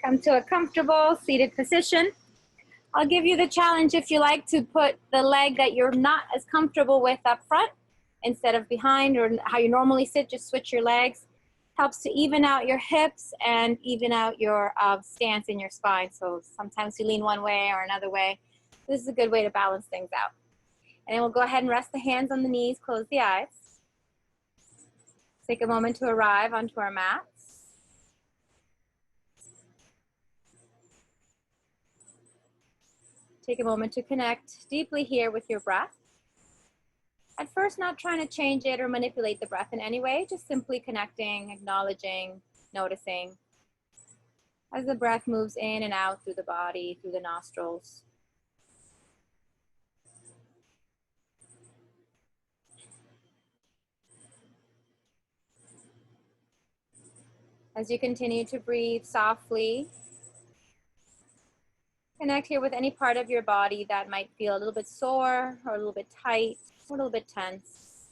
Come to a comfortable seated position. I'll give you the challenge if you like to put the leg that you're not as comfortable with up front instead of behind or how you normally sit, just switch your legs. Helps to even out your hips and even out your stance in your spine. So sometimes you lean one way or another way. This is a good way to balance things out. And then we'll go ahead and rest the hands on the knees, close the eyes. Take a moment to arrive onto our mats. Take a moment to connect deeply here with your breath. At first, not trying to change it or manipulate the breath in any way, just simply connecting, acknowledging, noticing as the breath moves in and out through the body, through the nostrils. As you continue to breathe softly, connect here with any part of your body that might feel a little bit sore or a little bit tight or a little bit tense.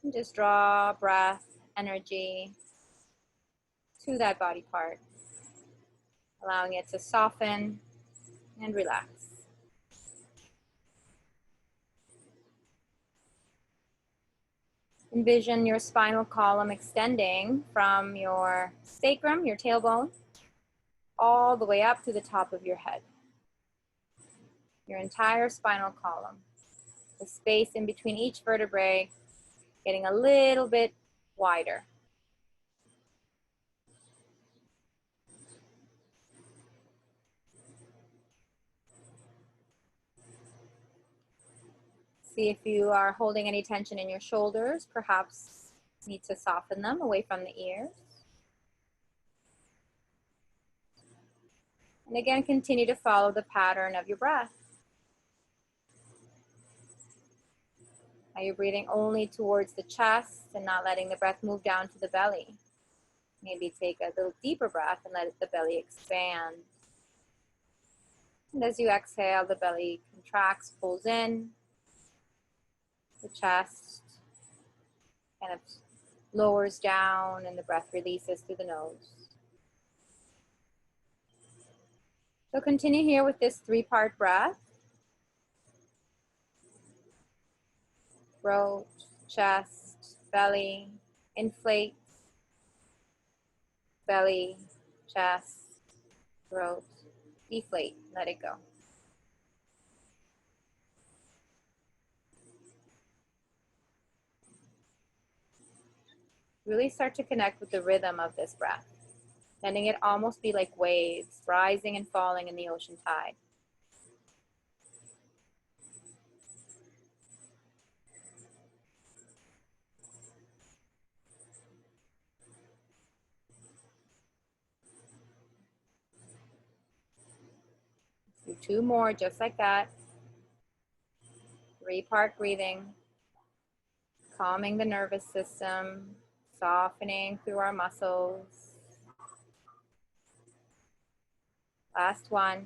And just draw breath, energy to that body part, allowing it to soften and relax. Envision your spinal column extending from your sacrum, your tailbone, all the way up to the top of your head. Your entire spinal column. The space in between each vertebrae getting a little bit wider. See if you are holding any tension in your shoulders. Perhaps need to soften them away from the ears. And again, continue to follow the pattern of your breath. Are you breathing only towards the chest and not letting the breath move down to the belly? Maybe take a little deeper breath and let the belly expand. And as you exhale, the belly contracts, pulls in. The chest kind of lowers down and the breath releases through the nose. So continue here with this 3-part breath. Throat, chest, belly, inflate, belly, chest, throat, deflate, let it go. Really start to connect with the rhythm of this breath, letting it almost be like waves rising and falling in the ocean tide. Do 2 more just like that. 3-part breathing, calming the nervous system, softening through our muscles. Last one.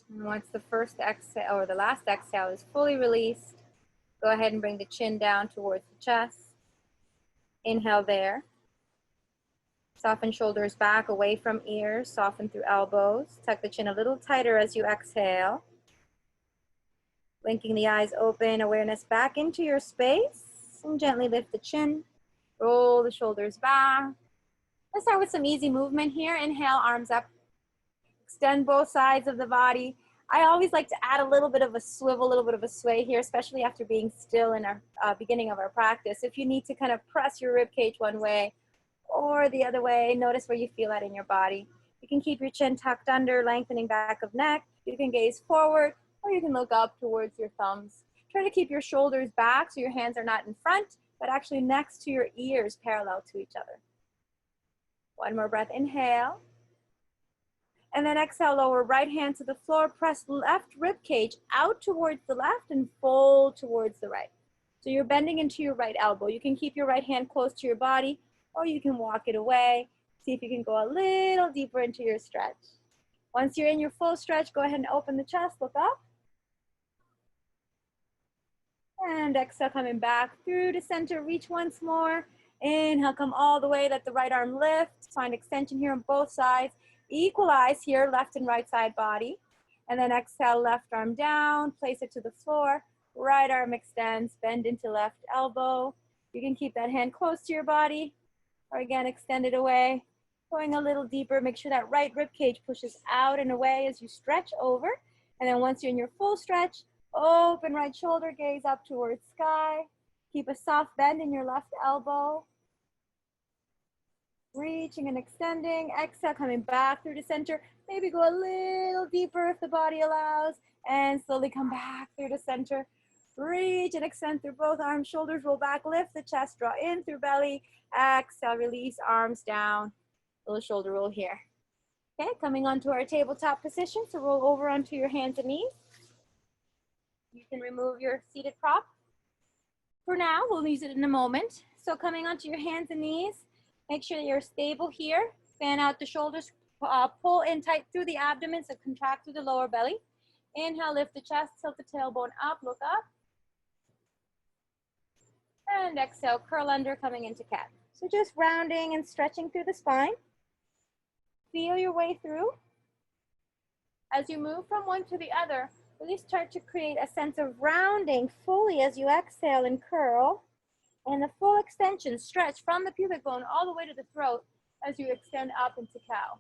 And once the first exhale or the last exhale is fully released, go ahead and bring the chin down towards the chest. Inhale there. Soften shoulders back away from ears, soften through elbows. Tuck the chin a little tighter as you exhale. Blinking the eyes open, awareness back into your space. And gently lift the chin. Roll the shoulders back. Let's start with some easy movement here. Inhale, arms up. Extend both sides of the body. I always like to add a little bit of a swivel, a little bit of a sway here, especially after being still in our beginning of our practice. If you need to kind of press your rib cage one way or the other way, notice where you feel that in your body. You can keep your chin tucked under, lengthening back of neck. You can gaze forward, or you can look up towards your thumbs. Try to keep your shoulders back so your hands are not in front, but actually next to your ears, parallel to each other. One more breath, inhale. And then exhale, lower right hand to the floor, press left rib cage out towards the left and fold towards the right. So you're bending into your right elbow. You can keep your right hand close to your body, or you can walk it away. See if you can go a little deeper into your stretch. Once you're in your full stretch, go ahead and open the chest, look up. And exhale, coming back through to center, reach once more. Inhale, come all the way, let the right arm lift. Find extension here on both sides. Equalize here, left and right side body. And then exhale, left arm down, place it to the floor. Right arm extends, bend into left elbow. You can keep that hand close to your body, or again, extend it away. Going a little deeper, make sure that right rib cage pushes out and away as you stretch over. And then once you're in your full stretch, open right shoulder, gaze up towards sky. Keep a soft bend in your left elbow. Reaching and extending. Exhale, coming back through to center. Maybe go a little deeper if the body allows. And slowly come back through to center. Reach and extend through both arms. Shoulders roll back. Lift the chest. Draw in through belly. Exhale, release arms down. Little shoulder roll here. Okay, coming onto our tabletop position. So roll over onto your hands and knees. You can remove your seated prop. For now, we'll use it in a moment. So coming onto your hands and knees, make sure that you're stable here. Fan out the shoulders, pull in tight through the abdomen, so contract through the lower belly. Inhale, lift the chest, tilt the tailbone up, look up. And exhale, curl under, coming into cat. So just rounding and stretching through the spine. Feel your way through. As you move from one to the other, really start to create a sense of rounding fully as you exhale and curl. And the full extension, stretch from the pubic bone all the way to the throat as you extend up into cow.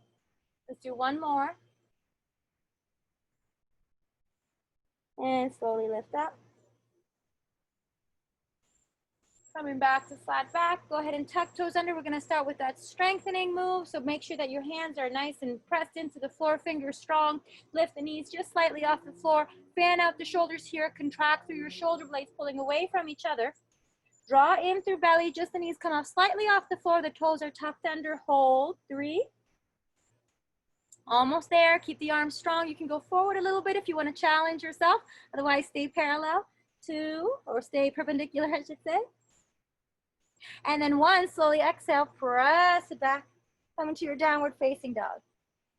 Let's do one more. And slowly lift up. Coming back to flat back, go ahead and tuck toes under. We're gonna start with that strengthening move. So make sure that your hands are nice and pressed into the floor, fingers strong. Lift the knees just slightly off the floor. Fan out the shoulders here, contract through your shoulder blades, pulling away from each other. Draw in through belly, just the knees come up slightly off the floor. The toes are tucked under, hold, 3. Almost there, keep the arms strong. You can go forward a little bit if you wanna challenge yourself. Otherwise, stay parallel, 2, or stay perpendicular, I should say. And then 1, slowly exhale, press it back, come into your downward facing dog.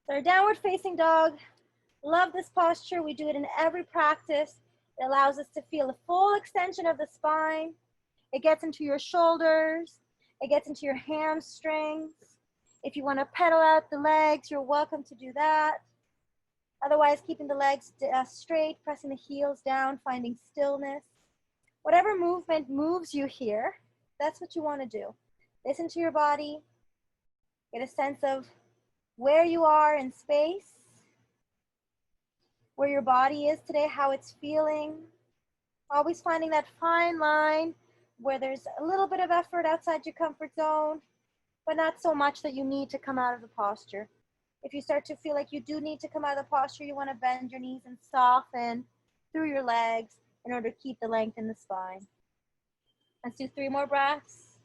So our downward facing dog, love this posture. We do it in every practice. It allows us to feel the full extension of the spine. It gets into your shoulders. It gets into your hamstrings. If you want to pedal out the legs, you're welcome to do that. Otherwise, keeping the legs straight, pressing the heels down, finding stillness. Whatever movement moves you here, that's what you want to do. Listen to your body. Get a sense of where you are in space, where your body is today, how it's feeling. Always finding that fine line where there's a little bit of effort outside your comfort zone, but not so much that you need to come out of the posture. If you start to feel like you do need to come out of the posture, you want to bend your knees and soften through your legs in order to keep the length in the spine. Let's do 3 more breaths.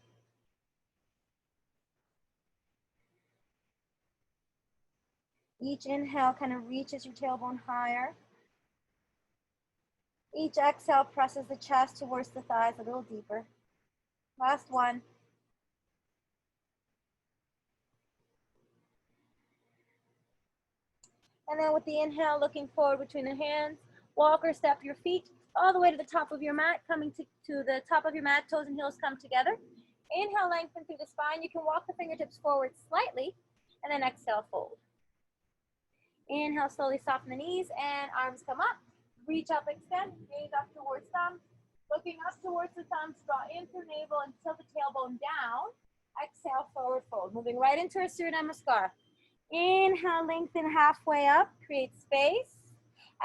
Each inhale kind of reaches your tailbone higher. Each exhale presses the chest towards the thighs a little deeper. Last one. And then with the inhale, looking forward between the hands, walk or step your feet all the way to the top of your mat, coming to the top of your mat, toes and heels come together. Inhale, lengthen through the spine. You can walk the fingertips forward slightly, and then exhale, fold. Inhale, slowly soften the knees, and arms come up. Reach up, extend, gaze up towards thumb. Looking up towards the thumbs, draw in through navel and tilt the tailbone down. Exhale, forward fold. Moving right into our Surya Namaskar. Inhale, lengthen halfway up, create space.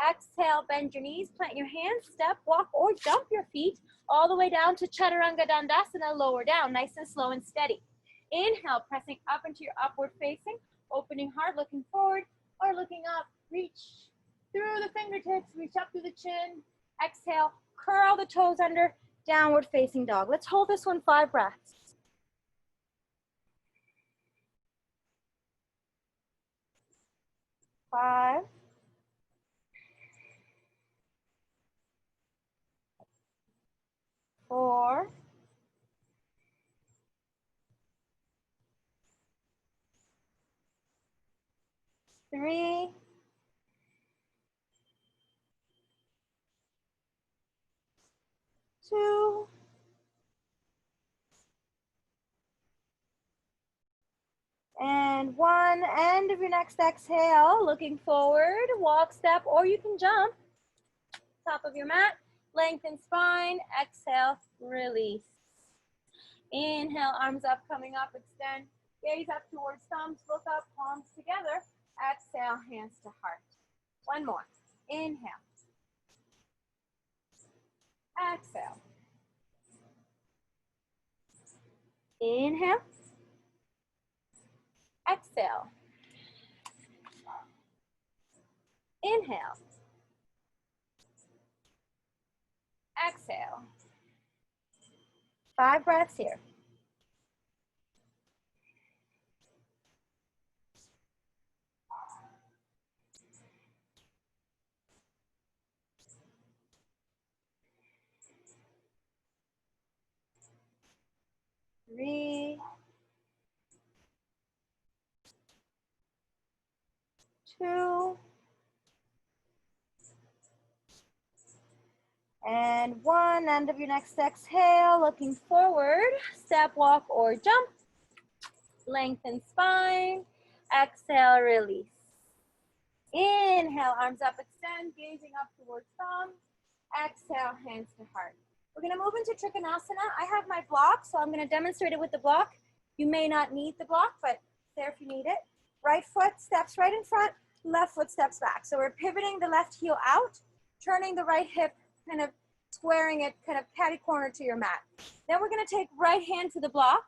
Exhale, bend your knees, plant your hands, step, walk, or jump your feet all the way down to Chaturanga Dandasana, lower down, nice and slow and steady. Inhale, pressing up into your upward facing, opening heart, looking forward, or looking up. Reach through the fingertips, reach up through the chin. Exhale, curl the toes under, downward facing dog. Let's hold this one 5 breaths. 5, 4, 3, 2, and 1. End of your next exhale, looking forward, walk, step, or you can jump. Top of your mat, lengthen spine, exhale, release. Inhale, arms up, coming up, extend, gaze up towards thumbs, look up, palms together, exhale, hands to heart. One more, inhale, exhale, inhale, exhale, inhale, exhale. 5 breaths here. 3, 2, and 1. End of your next exhale, looking forward, step, walk, or jump. Lengthen spine, exhale, release. Inhale, arms up, extend, gazing up towards thumbs. Exhale, hands to heart. We're gonna move into Trikonasana. I have my block, so I'm gonna demonstrate it with the block. You may not need the block, but it's there if you need it. Right foot steps right in front, left foot steps back. So we're pivoting the left heel out, turning the right hip, kind of squaring it, kind of catty corner to your mat. Then we're gonna take right hand to the block.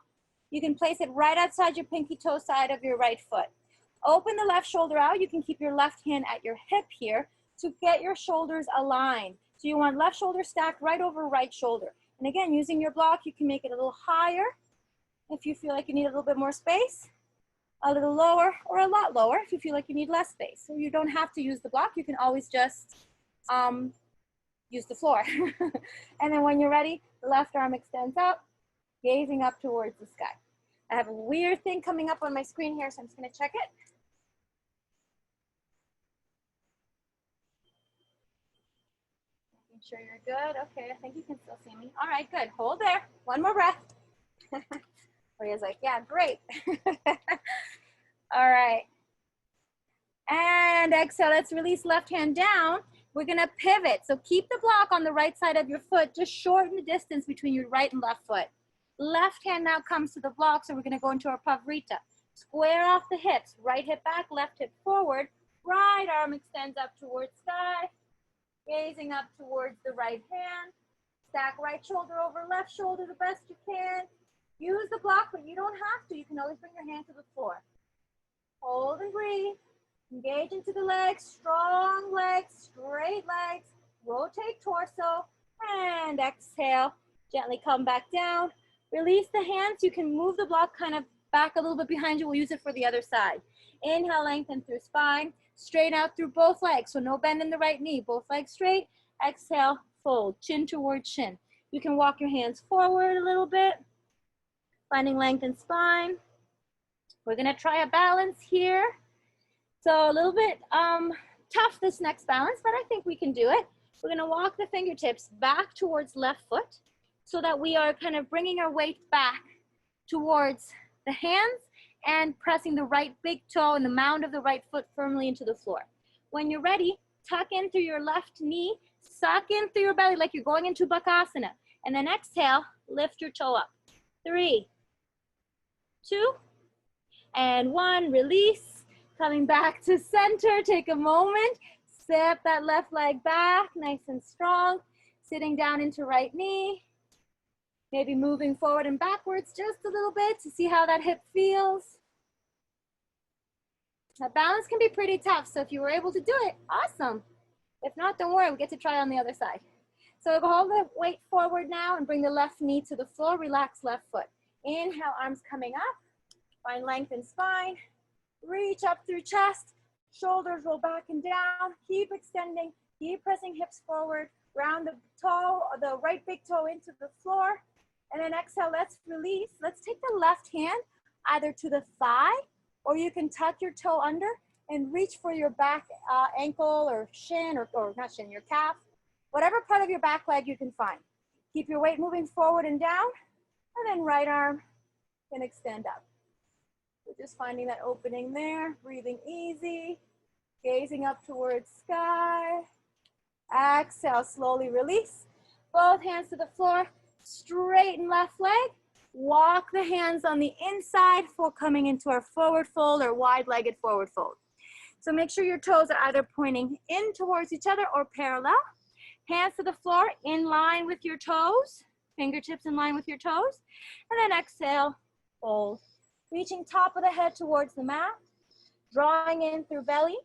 You can place it right outside your pinky toe side of your right foot. Open the left shoulder out. You can keep your left hand at your hip here to get your shoulders aligned. So you want left shoulder stacked right over right shoulder. And again, using your block, you can make it a little higher if you feel like you need a little bit more space, a little lower, or a lot lower if you feel like you need less space. So you don't have to use the block. You can always just use the floor. And then when you're ready, the left arm extends up, gazing up towards the sky. I have a weird thing coming up on my screen here, so I'm just gonna check it. Making sure you're good. Okay, I think you can still see me. All right, good. Hold there. One more breath. Maria's like, yeah, great. All right. And exhale, let's release left hand down. We're gonna pivot. So keep the block on the right side of your foot. Just shorten the distance between your right and left foot. Left hand now comes to the block, so we're gonna go into our Pavrita. Square off the hips, right hip back, left hip forward. Right arm extends up towards sky. Gazing up towards the right hand. Stack right shoulder over left shoulder the best you can. Use the block, but you don't have to. You can always bring your hand to the floor. Hold and breathe. Engage into the legs, strong legs, straight legs. Rotate torso and exhale. Gently come back down. Release the hands. You can move the block kind of back a little bit behind you. We'll use it for the other side. Inhale, lengthen through spine. Straighten out through both legs. So no bend in the right knee. Both legs straight. Exhale, fold. Chin towards chin. You can walk your hands forward a little bit. Finding length in spine. We're going to try a balance here. So a little bit tough, this next balance, but I think we can do it. We're going to walk the fingertips back towards left foot so that we are kind of bringing our weight back towards the hands and pressing the right big toe and the mound of the right foot firmly into the floor. When you're ready, tuck in through your left knee, suck in through your belly like you're going into Bakasana, and then exhale, lift your toe up. 3, 2, and 1, release. Coming back to center, take a moment, step that left leg back, nice and strong. Sitting down into right knee. Maybe moving forward and backwards just a little bit to see how that hip feels. That balance can be pretty tough, so if you were able to do it, awesome. If not, don't worry, we get to try on the other side. So hold the weight forward now and bring the left knee to the floor, relax left foot. Inhale, arms coming up, find length in spine. Reach up through chest, shoulders roll back and down, keep extending, keep pressing hips forward, round the toe, the right big toe into the floor, and then exhale, let's release. Let's take the left hand either to the thigh, or you can tuck your toe under and reach for your back ankle or shin, or not shin, your calf, whatever part of your back leg you can find. Keep your weight moving forward and down, and then right arm can extend up. So just finding that opening there, breathing easy, gazing up towards sky. Exhale, slowly release. Both hands to the floor, straighten left leg. Walk the hands on the inside for coming into our forward fold or wide-legged forward fold. So make sure your toes are either pointing in towards each other or parallel. Hands to the floor in line with your toes. Fingertips in line with your toes. And then exhale, fold. Reaching top of the head towards the mat. Drawing in through belly.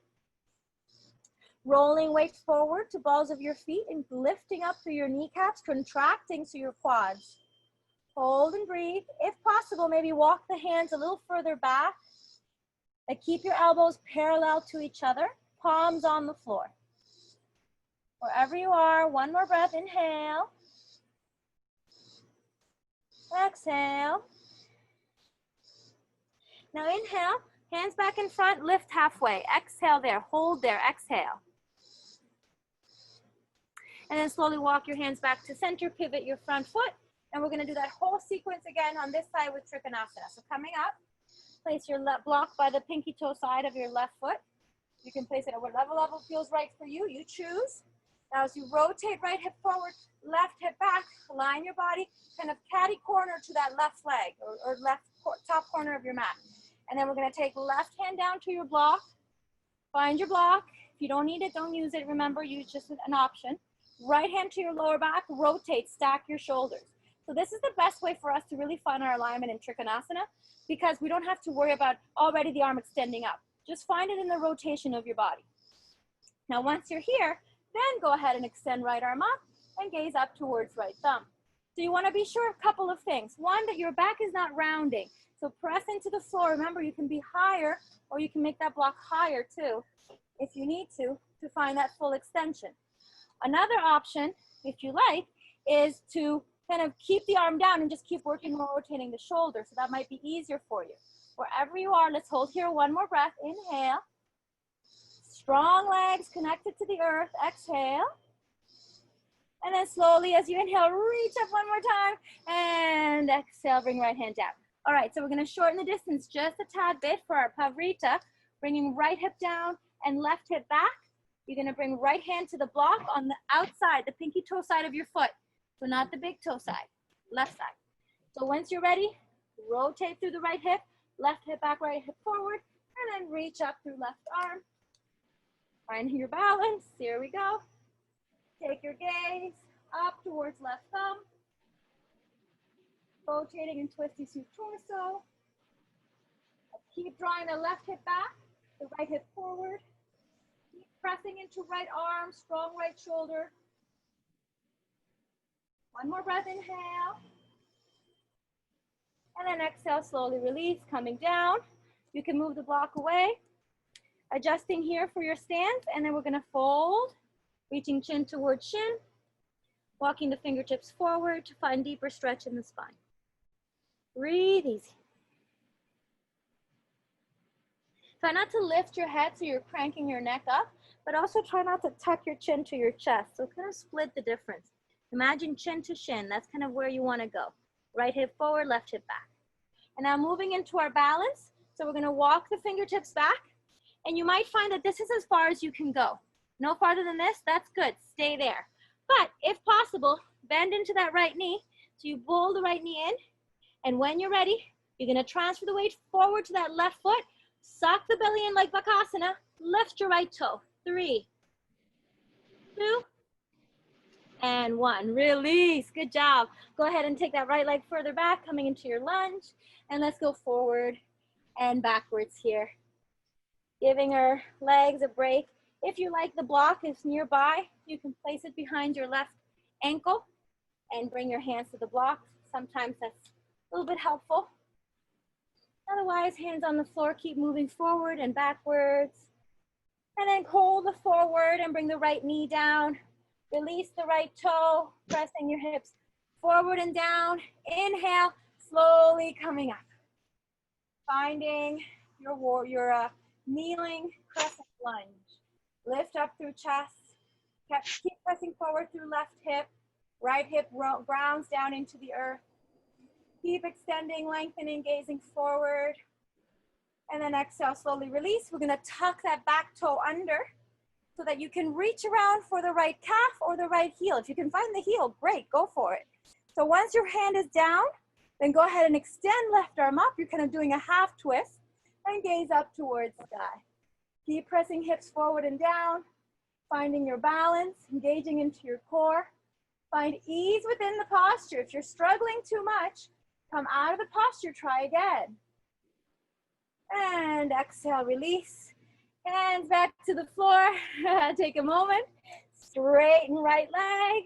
Rolling weight forward to balls of your feet and lifting up through your kneecaps, contracting to your quads. Hold and breathe. If possible, maybe walk the hands a little further back. And keep your elbows parallel to each other, palms on the floor. Wherever you are, one more breath, inhale. Exhale. Now inhale, hands back in front, lift halfway. Exhale there, hold there, exhale. And then slowly walk your hands back to center, pivot your front foot. And we're gonna do that whole sequence again on this side with Trikonasana. So coming up, place your left block by the pinky toe side of your left foot. You can place it at whatever level feels right for you. You choose. Now as you rotate right hip forward, left hip back, align your body, kind of catty corner to that left leg or left top corner of your mat. And then we're gonna take left hand down to your block. Find your block. If you don't need it, don't use it. Remember, use just an option. Right hand to your lower back, rotate, stack your shoulders. So this is the best way for us to really find our alignment in Trikonasana because we don't have to worry about already the arm extending up. Just find it in the rotation of your body. Now once you're here, then go ahead and extend right arm up and gaze up towards right thumb. So you want to be sure a couple of things. One, that your back is not rounding. So press into the floor. Remember, you can be higher or you can make that block higher too if you need to find that full extension. Another option, if you like, is to kind of keep the arm down and just keep working on rotating the shoulder. So that might be easier for you. Wherever you are, let's hold here one more breath. Inhale. Strong legs connected to the earth. Exhale. And then slowly as you inhale, reach up one more time. And exhale, bring right hand down. All right, so we're going to shorten the distance just a tad bit for our Pavrita. Bringing right hip down and left hip back. You're going to bring right hand to the block on the outside, the pinky toe side of your foot. So not the big toe side, left side. So once you're ready, rotate through the right hip, left hip back, right hip forward, and then reach up through left arm. Find your balance. Here we go. Take your gaze up towards left thumb. Rotating and twisting through torso. Keep drawing the left hip back, the right hip forward. Keep pressing into right arm, strong right shoulder. One more breath, inhale. And then exhale, slowly release, coming down. You can move the block away. Adjusting here for your stance, and then we're gonna fold, reaching chin towards shin, walking the fingertips forward to find deeper stretch in the spine. Breathe easy. Try not to lift your head so you're cranking your neck up, but also try not to tuck your chin to your chest. So kind of split the difference. Imagine chin to shin. That's kind of where you want to go. Right hip forward, left hip back. And now moving into our balance. So we're going to walk the fingertips back. And you might find that this is as far as you can go. No farther than this, that's good. Stay there. But if possible, bend into that right knee. So you pull the right knee in. And when you're ready, you're going to transfer the weight forward to that left foot. Suck the belly in like Bakasana. Lift your right toe. 3, 2, and 1. Release. Good job. Go ahead and take that right leg further back, coming into your lunge. And let's go forward and backwards here. Giving our legs a break. If you like the block is nearby, you can place it behind your left ankle and bring your hands to the block. Sometimes that's a little bit helpful. Otherwise, hands on the floor, keep moving forward and backwards. And then hold the forward and bring the right knee down. Release the right toe, pressing your hips forward and down. Inhale, slowly coming up. Finding your kneeling crescent lunge. Lift up through chest. Keep pressing forward through left hip. Right hip grounds down into the earth. Keep extending, lengthening, gazing forward. And then exhale, slowly release. We're gonna tuck that back toe under so that you can reach around for the right calf or the right heel. If you can find the heel, great, go for it. So once your hand is down, then go ahead and extend left arm up. You're kind of doing a half twist and gaze up towards the sky. Keep pressing hips forward and down, finding your balance, engaging into your core. Find ease within the posture. If you're struggling too much, come out of the posture, try again. And exhale, release. Hands back to the floor. Take a moment. Straighten right leg.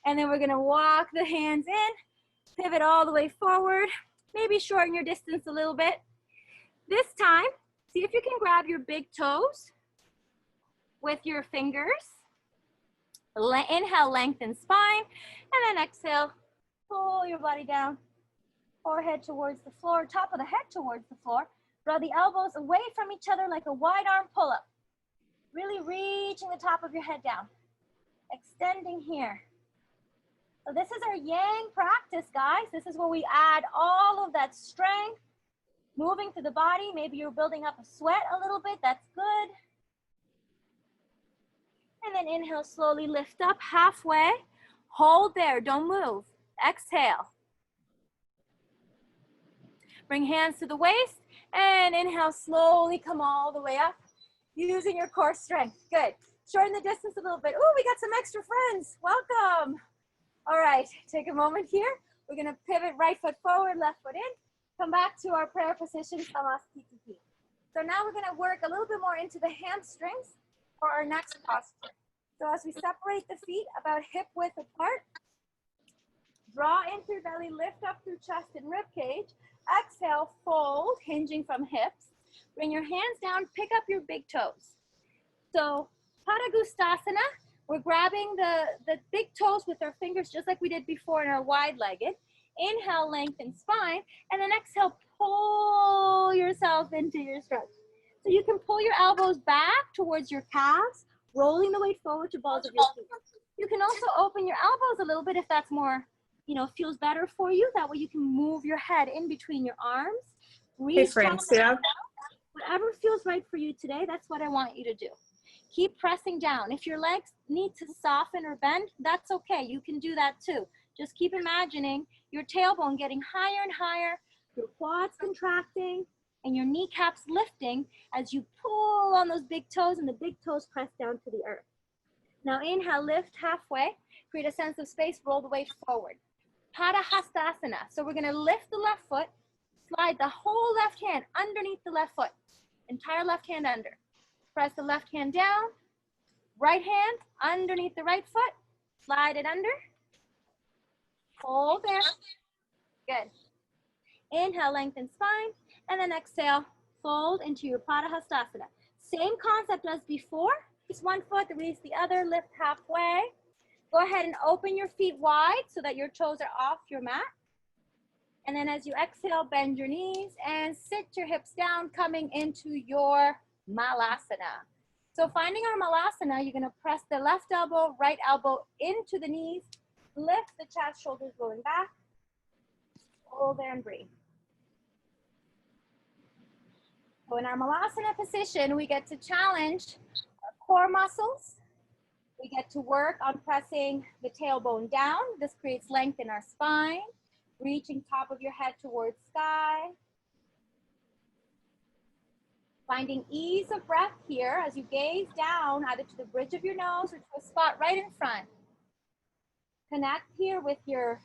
And then we're gonna walk the hands in. Pivot all the way forward. Maybe shorten your distance a little bit. This time, see if you can grab your big toes with your fingers. Inhale, lengthen spine. And then exhale, pull your body down. Forehead towards the floor, top of the head towards the floor. Draw the elbows away from each other like a wide arm pull-up. Really reaching the top of your head down. Extending here. So this is our yang practice, guys. This is where we add all of that strength, moving through the body. Maybe you're building up a sweat a little bit. That's good. And then inhale, slowly lift up halfway. Hold there, don't move. Exhale. Bring hands to the waist. And inhale, slowly come all the way up, using your core strength. Good. Shorten the distance a little bit. Oh, we got some extra friends. Welcome. All right, take a moment here. We're gonna pivot right foot forward, left foot in. Come back to our prayer position, Samasthiti. So now we're gonna work a little bit more into the hamstrings for our next posture. So as we separate the feet about hip width apart, draw in through belly, lift up through chest and rib cage. Exhale, fold, hinging from hips. Bring your hands down, pick up your big toes. So Padagustasana, we're grabbing the big toes with our fingers just like we did before in our wide-legged. Inhale, lengthen spine, and then exhale, pull yourself into your stretch. So you can pull your elbows back towards your calves, rolling the weight forward to balls of your feet. You can also open your elbows a little bit if that's more, feels better for you. That way you can move your head in between your arms. Hey, Francia. Whatever feels right for you today, that's what I want you to do. Keep pressing down. If your legs need to soften or bend, that's okay. You can do that too. Just keep imagining your tailbone getting higher and higher, your quads contracting, and your kneecaps lifting as you pull on those big toes and the big toes press down to the earth. Now inhale, lift halfway, create a sense of space, roll the weight forward. Padahastasana. So we're gonna lift the left foot, slide the whole left hand underneath the left foot, entire left hand under. Press the left hand down, right hand underneath the right foot, slide it under, hold there, good. Inhale, lengthen spine, and then exhale, fold into your Padahastasana. Same concept as before, just one foot, release the other, lift halfway. Go ahead and open your feet wide so that your toes are off your mat. And then as you exhale, bend your knees and sit your hips down, coming into your Malasana. So finding our Malasana, you're gonna press the left elbow, right elbow into the knees, lift the chest, shoulders going back, hold there and breathe. So in our Malasana position, we get to challenge our core muscles. We get to work on pressing the tailbone down. This creates length in our spine, reaching top of your head towards sky. Finding ease of breath here as you gaze down either to the bridge of your nose or to a spot right in front. Connect here with your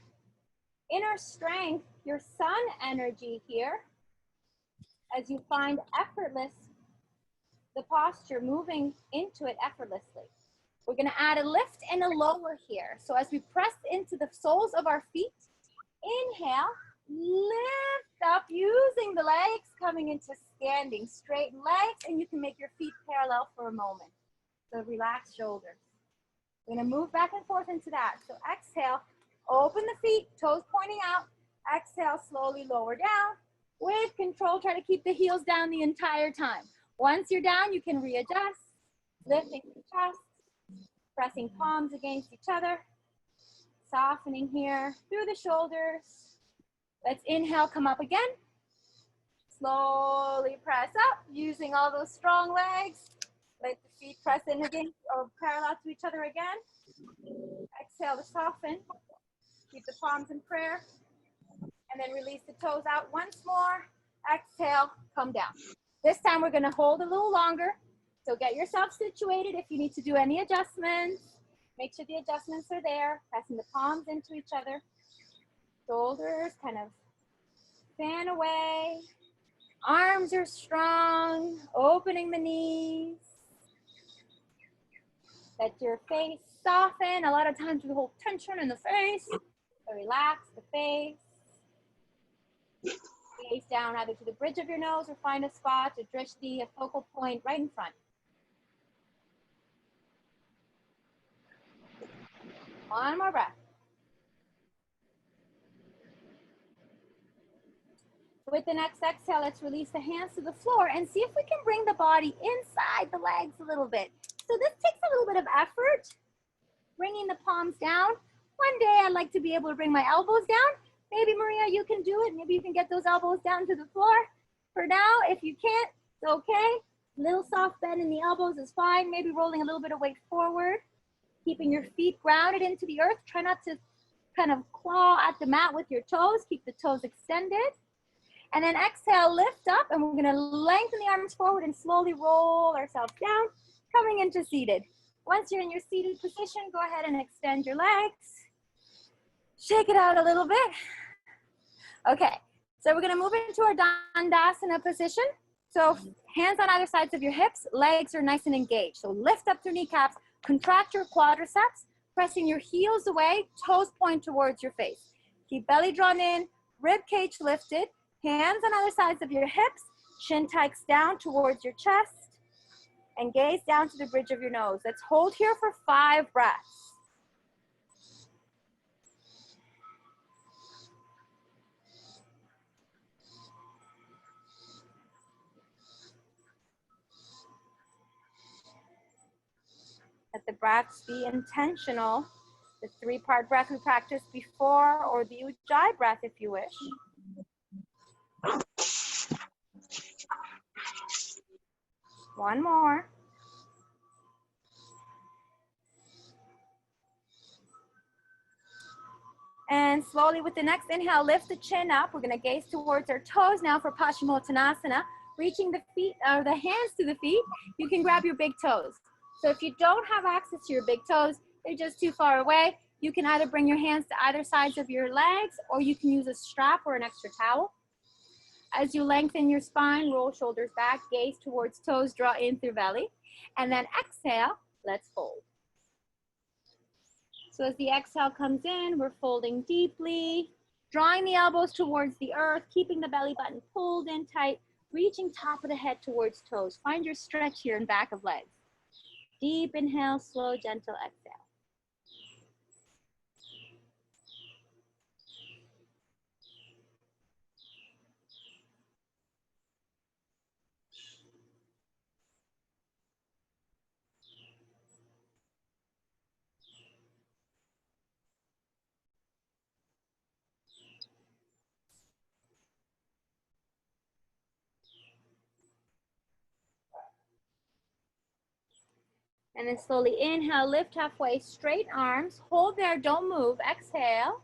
inner strength, your sun energy here, as you find effortless, the posture, moving into it effortlessly. We're gonna add a lift and a lower here. So as we press into the soles of our feet, inhale, lift up using the legs, coming into standing, straighten legs, and you can make your feet parallel for a moment. So relax shoulders. We're gonna move back and forth into that. So exhale, open the feet, toes pointing out. Exhale, slowly lower down. With control, try to keep the heels down the entire time. Once you're down, you can readjust, lifting the chest, pressing palms against each other, softening here through the shoulders. Let's inhale, come up again. Slowly press up, using all those strong legs. Let the feet press in again or parallel to each other again. Exhale to soften. Keep the palms in prayer. And then release the toes out once more. Exhale, come down. This time we're gonna hold a little longer. So get yourself situated. If you need to do any adjustments, make sure the adjustments are there. Pressing the palms into each other. Shoulders kind of fan away. Arms are strong, opening the knees. Let your face soften. A lot of times we hold tension in the face. So relax the face. Gaze down either to the bridge of your nose or find a spot to drishti, a focal point right in front. One more breath. With the next exhale, let's release the hands to the floor and see if we can bring the body inside the legs a little bit. So this takes a little bit of effort, bringing the palms down. One day I'd like to be able to bring my elbows down. Maybe Maria, you can do it. Maybe you can get those elbows down to the floor. For now, if you can't, it's okay. Little soft bend in the elbows is fine. Maybe rolling a little bit of weight forward, keeping your feet grounded into the earth. Try not to kind of claw at the mat with your toes. Keep the toes extended. And then exhale, lift up, and we're gonna lengthen the arms forward and slowly roll ourselves down, coming into seated. Once you're in your seated position, go ahead and extend your legs. Shake it out a little bit. Okay, so we're gonna move into our Dandasana position. So hands on either sides of your hips, legs are nice and engaged. So lift up through kneecaps, contract your quadriceps, pressing your heels away, toes point towards your face. Keep belly drawn in, rib cage lifted, hands on either sides of your hips, chin tucks down towards your chest, and gaze down to the bridge of your nose. Let's hold here for 5 breaths. Let the breaths be intentional. The 3-part breath we practiced before, or the Ujjayi breath if you wish. One more. And slowly with the next inhale, lift the chin up. We're gonna gaze towards our toes now for Paschimottanasana. Reaching the feet, or the hands to the feet, you can grab your big toes. So if you don't have access to your big toes, they're just too far away, you can either bring your hands to either sides of your legs, or you can use a strap or an extra towel. As you lengthen your spine, roll shoulders back, gaze towards toes, draw in through belly, and then exhale, let's fold. So as the exhale comes in, we're folding deeply, drawing the elbows towards the earth, keeping the belly button pulled in tight, reaching top of the head towards toes. Find your stretch here in back of legs. Deep inhale, slow, gentle exhale. And then slowly inhale, lift halfway, straight arms, hold there, don't move, exhale.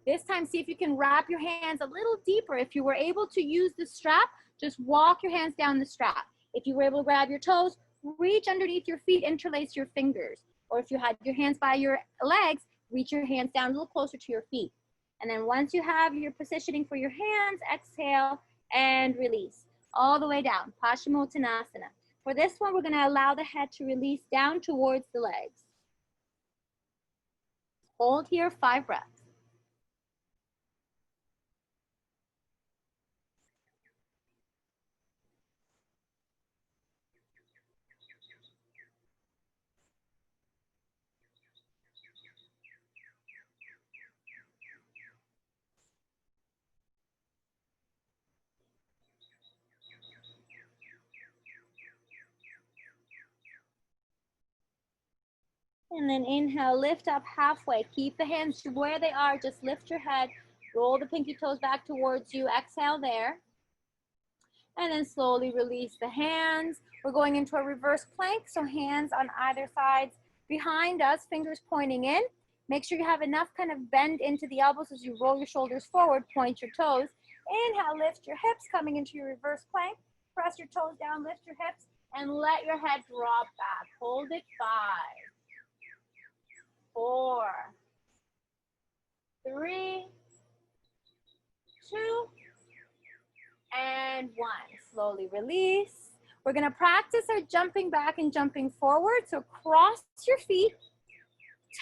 This time, see if you can wrap your hands a little deeper. If you were able to use the strap, just walk your hands down the strap. If you were able to grab your toes, reach underneath your feet, interlace your fingers. Or if you had your hands by your legs, reach your hands down a little closer to your feet. And then once you have your positioning for your hands, exhale and release. All the way down, Paschimottanasana. For this one, we're gonna allow the head to release down towards the legs. Hold here, 5 breaths. And then inhale, lift up halfway. Keep the hands where they are. Just lift your head. Roll the pinky toes back towards you. Exhale there. And then slowly release the hands. We're going into a reverse plank. So hands on either sides behind us, fingers pointing in. Make sure you have enough kind of bend into the elbows as you roll your shoulders forward, point your toes. Inhale, lift your hips, coming into your reverse plank. Press your toes down, lift your hips, and let your head drop back. Hold it. 5, 4, 3, 2, and 1. Slowly release. We're going to practice our jumping back and jumping forward. So cross your feet,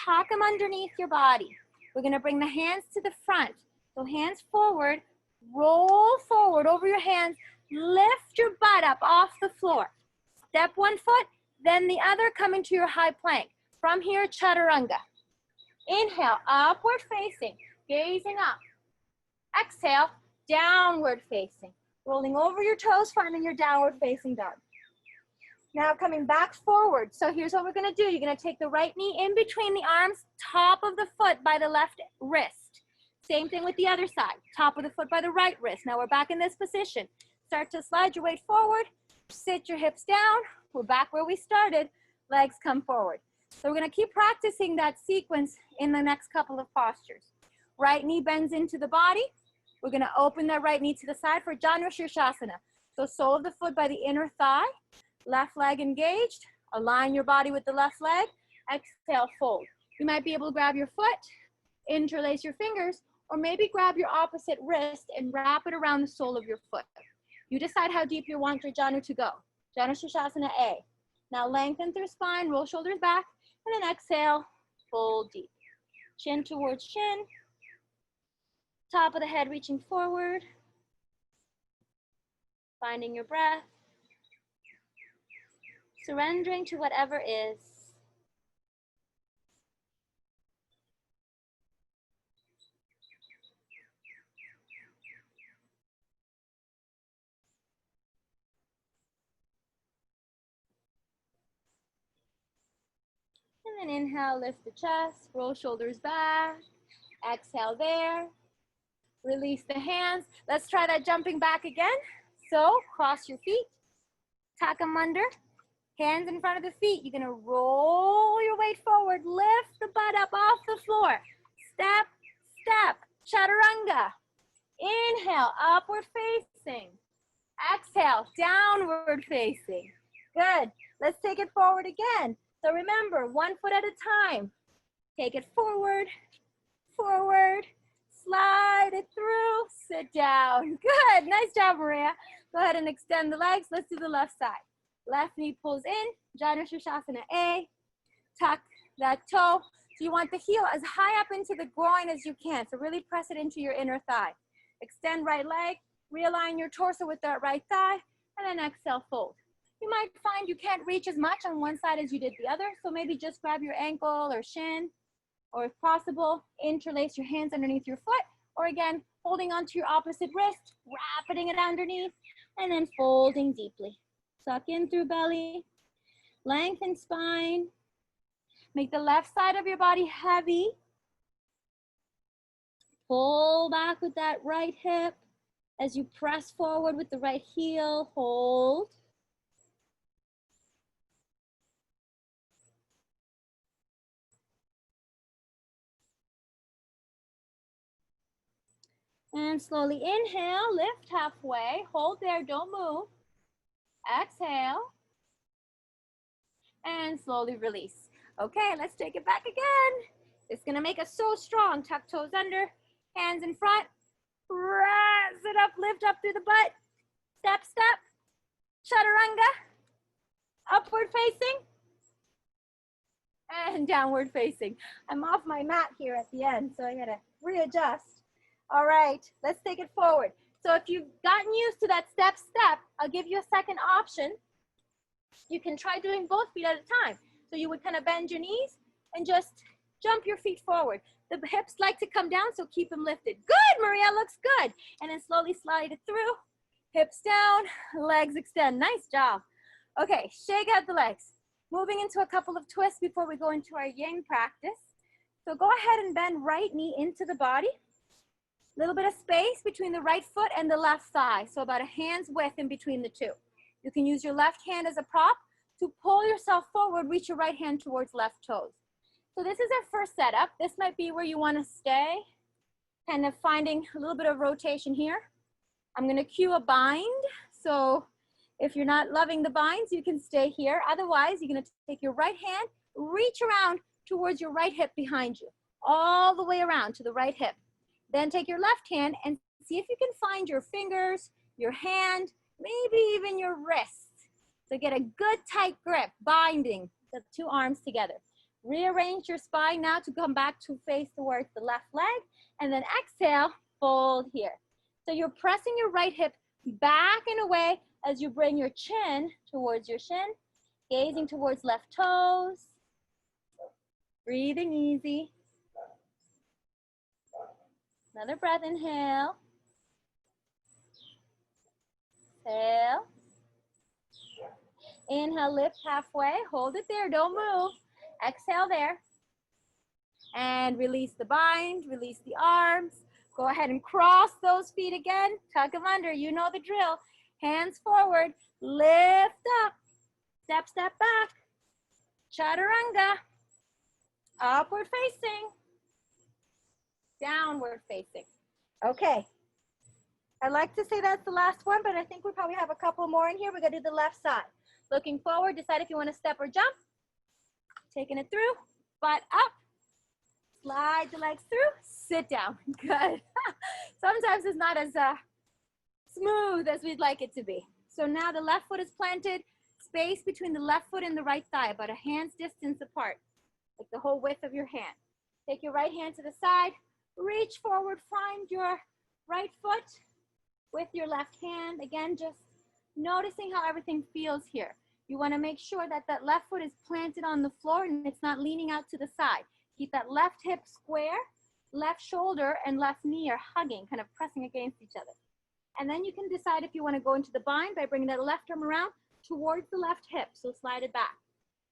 tuck them underneath your body. We're going to bring the hands to the front. So hands forward, roll forward over your hands, lift your butt up off the floor. Step one foot, then the other, come into your high plank. From here, chaturanga. Inhale, upward facing, gazing up. Exhale, downward facing. Rolling over your toes, finding your downward facing dog. Now coming back forward. So here's what we're gonna do. You're gonna take the right knee in between the arms, top of the foot by the left wrist. Same thing with the other side, top of the foot by the right wrist. Now we're back in this position. Start to slide your weight forward, sit your hips down. We're back where we started, legs come forward. So we're gonna keep practicing that sequence in the next couple of postures. Right knee bends into the body. We're gonna open that right knee to the side for Janu Shirshasana. So sole of the foot by the inner thigh, left leg engaged, align your body with the left leg, exhale, fold. You might be able to grab your foot, interlace your fingers, or maybe grab your opposite wrist and wrap it around the sole of your foot. You decide how deep you want your Janu to go. Janu Shirshasana A. Now lengthen through spine, roll shoulders back, and then exhale, fold deep. Chin towards chin, top of the head reaching forward, finding your breath, surrendering to whatever is. And then inhale, lift the chest, roll shoulders back, exhale there, release the hands. Let's try that jumping back again. So cross your feet, tuck them under, hands in front of the feet. You're gonna roll your weight forward, lift the butt up off the floor. Step, step, chaturanga. Inhale, upward facing. Exhale, downward facing. Good. Let's take it forward again. So remember, 1 foot at a time. Take it forward, forward, slide it through, sit down. Good. Nice job, Maria. Go ahead and extend the legs. Let's do the left side. Left knee pulls in, Janu Shirshasana A. Tuck that toe. So you want the heel as high up into the groin as you can. So really press it into your inner thigh. Extend right leg, realign your torso with that right thigh, and then exhale, fold. You might find you can't reach as much on one side as you did the other, so maybe just grab your ankle or shin, or if possible, interlace your hands underneath your foot, or again, holding onto your opposite wrist, wrapping it underneath, and then folding deeply. Suck in through belly, lengthen spine, make the left side of your body heavy. Pull back with that right hip as you press forward with the right heel, hold. And slowly inhale, lift halfway, hold there, don't move. Exhale, and slowly release. Okay, let's take it back again. It's gonna make us so strong. Tuck toes under, hands in front, press it up, lift up through the butt. Step, step, chaturanga, upward facing, and downward facing. I'm off my mat here at the end, so I gotta readjust. All right, let's take it forward. So if you've gotten used to that step, step, I'll give you a second option. You can try doing both feet at a time. So you would kind of bend your knees and just jump your feet forward. The hips like to come down, so keep them lifted. Good, Maria, looks good. And then slowly slide it through, hips down, legs extend. Nice job. Okay, shake out the legs. Moving into a couple of twists before we go into our yin practice. So go ahead and bend right knee into the body. A little bit of space between the right foot and the left thigh. So about a hand's width in between the two. You can use your left hand as a prop to pull yourself forward, reach your right hand towards left toes. So this is our first setup. This might be where you want to stay, kind of finding a little bit of rotation here. I'm going to cue a bind. So if you're not loving the binds, you can stay here. Otherwise, you're going to take your right hand, reach around towards your right hip behind you, all the way around to the right hip. Then take your left hand and see if you can find your fingers, your hand, maybe even your wrist. So get a good tight grip, binding the two arms together. Rearrange your spine now to come back to face towards the left leg, and then exhale, fold here. So you're pressing your right hip back and away as you bring your chin towards your shin, gazing towards left toes, breathing easy. Another breath, inhale. Exhale. Inhale, lift halfway, hold it there, don't move. Exhale there. And release the bind, release the arms. Go ahead and cross those feet again, tuck them under, you know the drill. Hands forward, lift up, step, step back. Chaturanga, upward facing, downward facing. Okay, I'd like to say that's the last one, but I think we probably have a couple more in here. We're gonna do the left side. Looking forward, decide if you wanna step or jump. Taking it through, butt up. Slide the legs through, sit down, good. Sometimes it's not as smooth as we'd like it to be. So now the left foot is planted, space between the left foot and the right thigh, about a hand's distance apart, like the whole width of your hand. Take your right hand to the side, reach forward, find your right foot with your left hand. Again, just noticing how everything feels here. You wanna make sure that that left foot is planted on the floor and it's not leaning out to the side. Keep that left hip square, left shoulder and left knee are hugging, kind of pressing against each other. And then you can decide if you want to go into the bind by bringing that left arm around towards the left hip, so slide it back.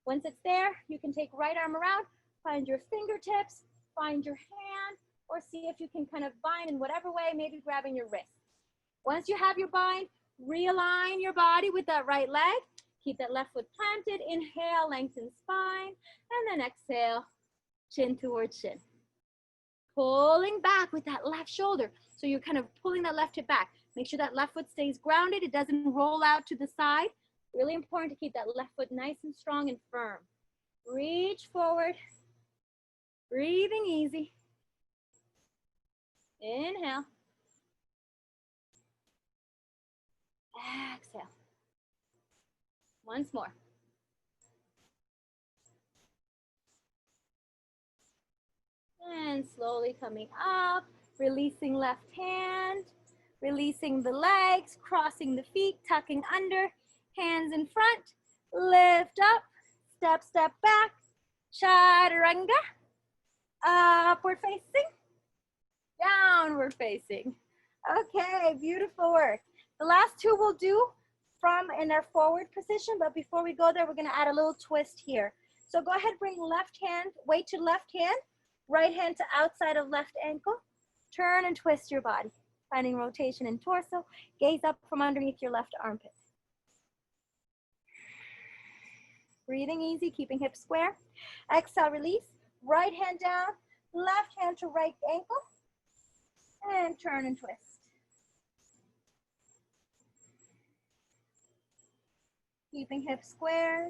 Once it's there, you can take right arm around, find your fingertips, find your hand, or see if you can kind of bind in whatever way, maybe grabbing your wrist. Once you have your bind, realign your body with that right leg. Keep that left foot planted. Inhale, lengthen spine, and then exhale, chin towards chin. Pulling back with that left shoulder. So you're kind of pulling that left hip back. Make sure that left foot stays grounded. It doesn't roll out to the side. Really important to keep that left foot nice and strong and firm. Reach forward. Breathing easy. Inhale. Exhale. Once more. And slowly coming up, releasing left hand, releasing the legs, crossing the feet, tucking under, hands in front, lift up, step, step back, chaturanga, upward facing, downward facing. Okay, beautiful work. The last two we'll do from in our forward position, but before we go there, we're gonna add a little twist here. So go ahead, bring left hand, weight to left hand, right hand to outside of left ankle. Turn and twist your body, finding rotation in torso. Gaze up from underneath your left armpit. Breathing easy, keeping hips square. Exhale, release. Right hand down, left hand to right ankle. And turn and twist. Keeping hips square,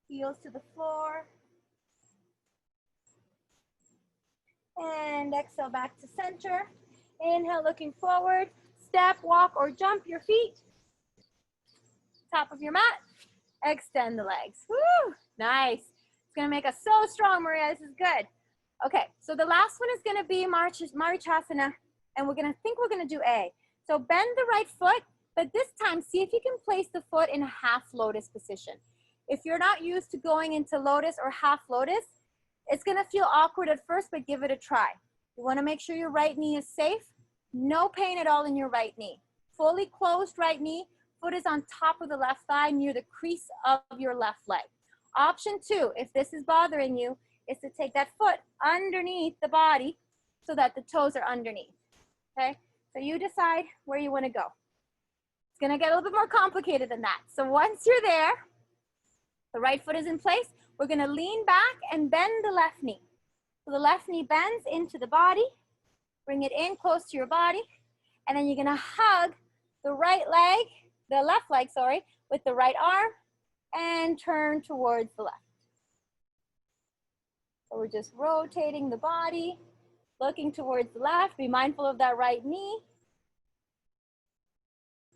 heels to the floor. And exhale back to center. Inhale, looking forward. Step, walk, or jump your feet. Top of your mat. Extend the legs. Woo! Nice. It's gonna make us so strong, Maria. This is good. Okay, so the last one is gonna be Marichasana, and we're gonna do A. So bend the right foot, but this time see if you can place the foot in a half lotus position. If you're not used to going into lotus or half lotus, it's gonna feel awkward at first, but give it a try. You wanna make sure your right knee is safe. No pain at all in your right knee. Fully closed right knee, foot is on top of the left thigh near the crease of your left leg. Option 2, if this is bothering you, is to take that foot underneath the body so that the toes are underneath, okay? So you decide where you want to go. It's going to get a little bit more complicated than that. So once you're there, the right foot is in place, we're going to lean back and bend the left knee. So the left knee bends into the body, bring it in close to your body, and then you're going to hug the left leg, with the right arm and turn towards the left. So we're just rotating the body, looking towards the left. Be mindful of that right knee.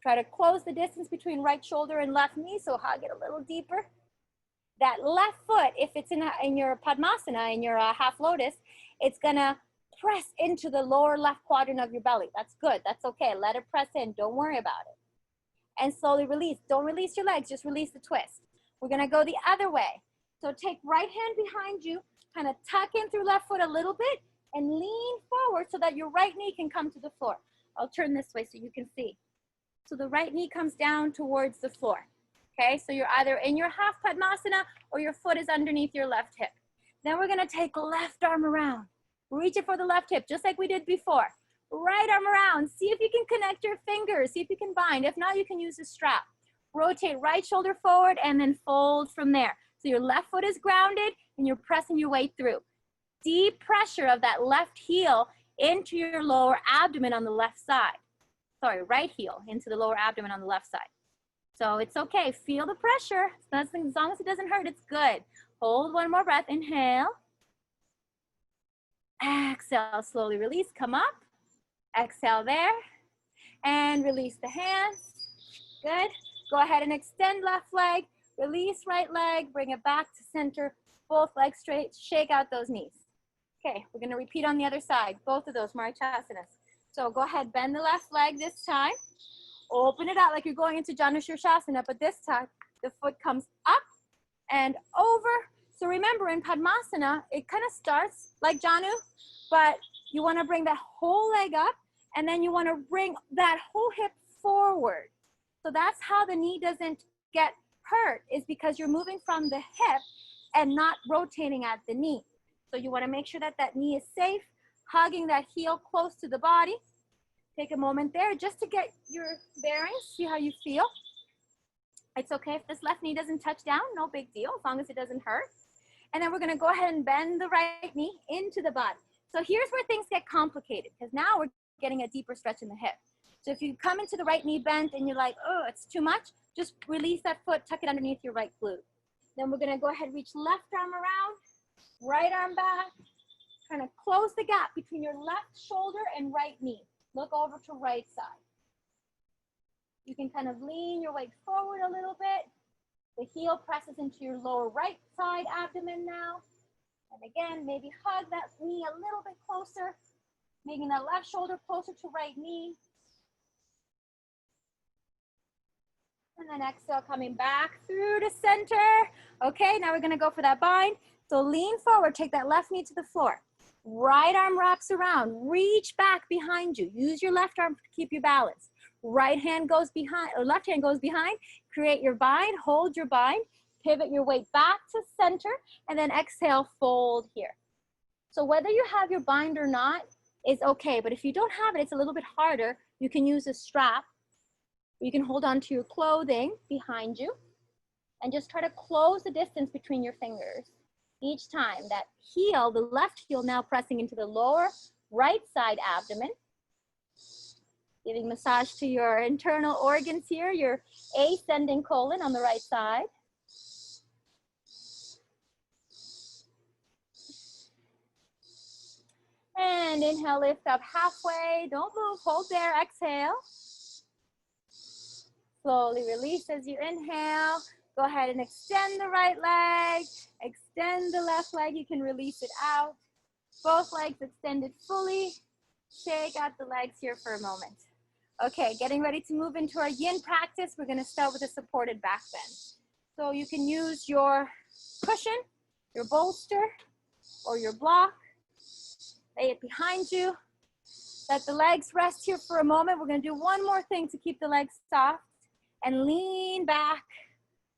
Try to close the distance between right shoulder and left knee, so hug it a little deeper. That left foot, if it's in your Padmasana, in your half lotus, it's gonna press into the lower left quadrant of your belly. That's good, that's okay. Let it press in, don't worry about it. And slowly release. Don't release your legs, just release the twist. We're gonna go the other way. So take right hand behind you, kind of tuck in through left foot a little bit, and lean forward so that your right knee can come to the floor. I'll turn this way so you can see. So the right knee comes down towards the floor. Okay, so you're either in your half Padmasana or your foot is underneath your left hip. Then we're gonna take left arm around. Reach it for the left hip, just like we did before. Right arm around, see if you can connect your fingers, see if you can bind. If not, you can use a strap. Rotate right shoulder forward and then fold from there. So your left foot is grounded and you're pressing your way through. Deep pressure of that left heel into your lower abdomen on the left side. Sorry, right heel into the lower abdomen on the left side. So it's okay, feel the pressure. As long as it doesn't hurt, it's good. Hold one more breath, inhale. Exhale, slowly release, come up. Exhale there, and release the hands. Good. Go ahead and extend left leg, release right leg, bring it back to center, both legs straight, shake out those knees. Okay, we're gonna repeat on the other side, both of those Marichasanas. So go ahead, bend the left leg this time. Open it out like you're going into Janu Shirshasana, but this time the foot comes up and over. So remember, in Padmasana, it kind of starts like Janu, but you want to bring that whole leg up, and then you want to bring that whole hip forward. So that's how the knee doesn't get hurt, is because you're moving from the hip and not rotating at the knee. So you want to make sure that that knee is safe, hugging that heel close to the body. Take a moment there just to get your bearings, see how you feel. It's okay if this left knee doesn't touch down, no big deal, as long as it doesn't hurt. And then we're gonna go ahead and bend the right knee into the body. So here's where things get complicated, because now we're getting a deeper stretch in the hip. So if you come into the right knee bent and you're like, oh, it's too much, just release that foot, tuck it underneath your right glute. Then we're gonna go ahead and reach left arm around, right arm back, kind of close the gap between your left shoulder and right knee. Look over to right side. You can kind of lean your weight forward a little bit. The heel presses into your lower right side abdomen now. And again, maybe hug that knee a little bit closer, making that left shoulder closer to right knee. And then exhale, coming back through to center. Okay, now we're gonna go for that bind. So lean forward, take that left knee to the floor. Right arm wraps around, reach back behind you. Use your left arm to keep you balanced. Right hand goes behind, or left hand goes behind. Create your bind, hold your bind, pivot your weight back to center, and then exhale, fold here. So whether you have your bind or not is okay, but if you don't have it, it's a little bit harder. You can use a strap. You can hold on to your clothing behind you and just try to close the distance between your fingers. Each time, that heel, the left heel now pressing into the lower right side abdomen, giving massage to your internal organs here, your ascending colon on the right side. And inhale, lift up halfway. Don't move, hold there, exhale. Slowly release as you inhale. Go ahead and extend the right leg. Extend the left leg, you can release it out. Both legs extended fully. Shake out the legs here for a moment. Okay, getting ready to move into our yin practice. We're gonna start with a supported back bend. So you can use your cushion, your bolster, or your block. Lay it behind you. Let the legs rest here for a moment. We're gonna do one more thing to keep the legs soft, and lean back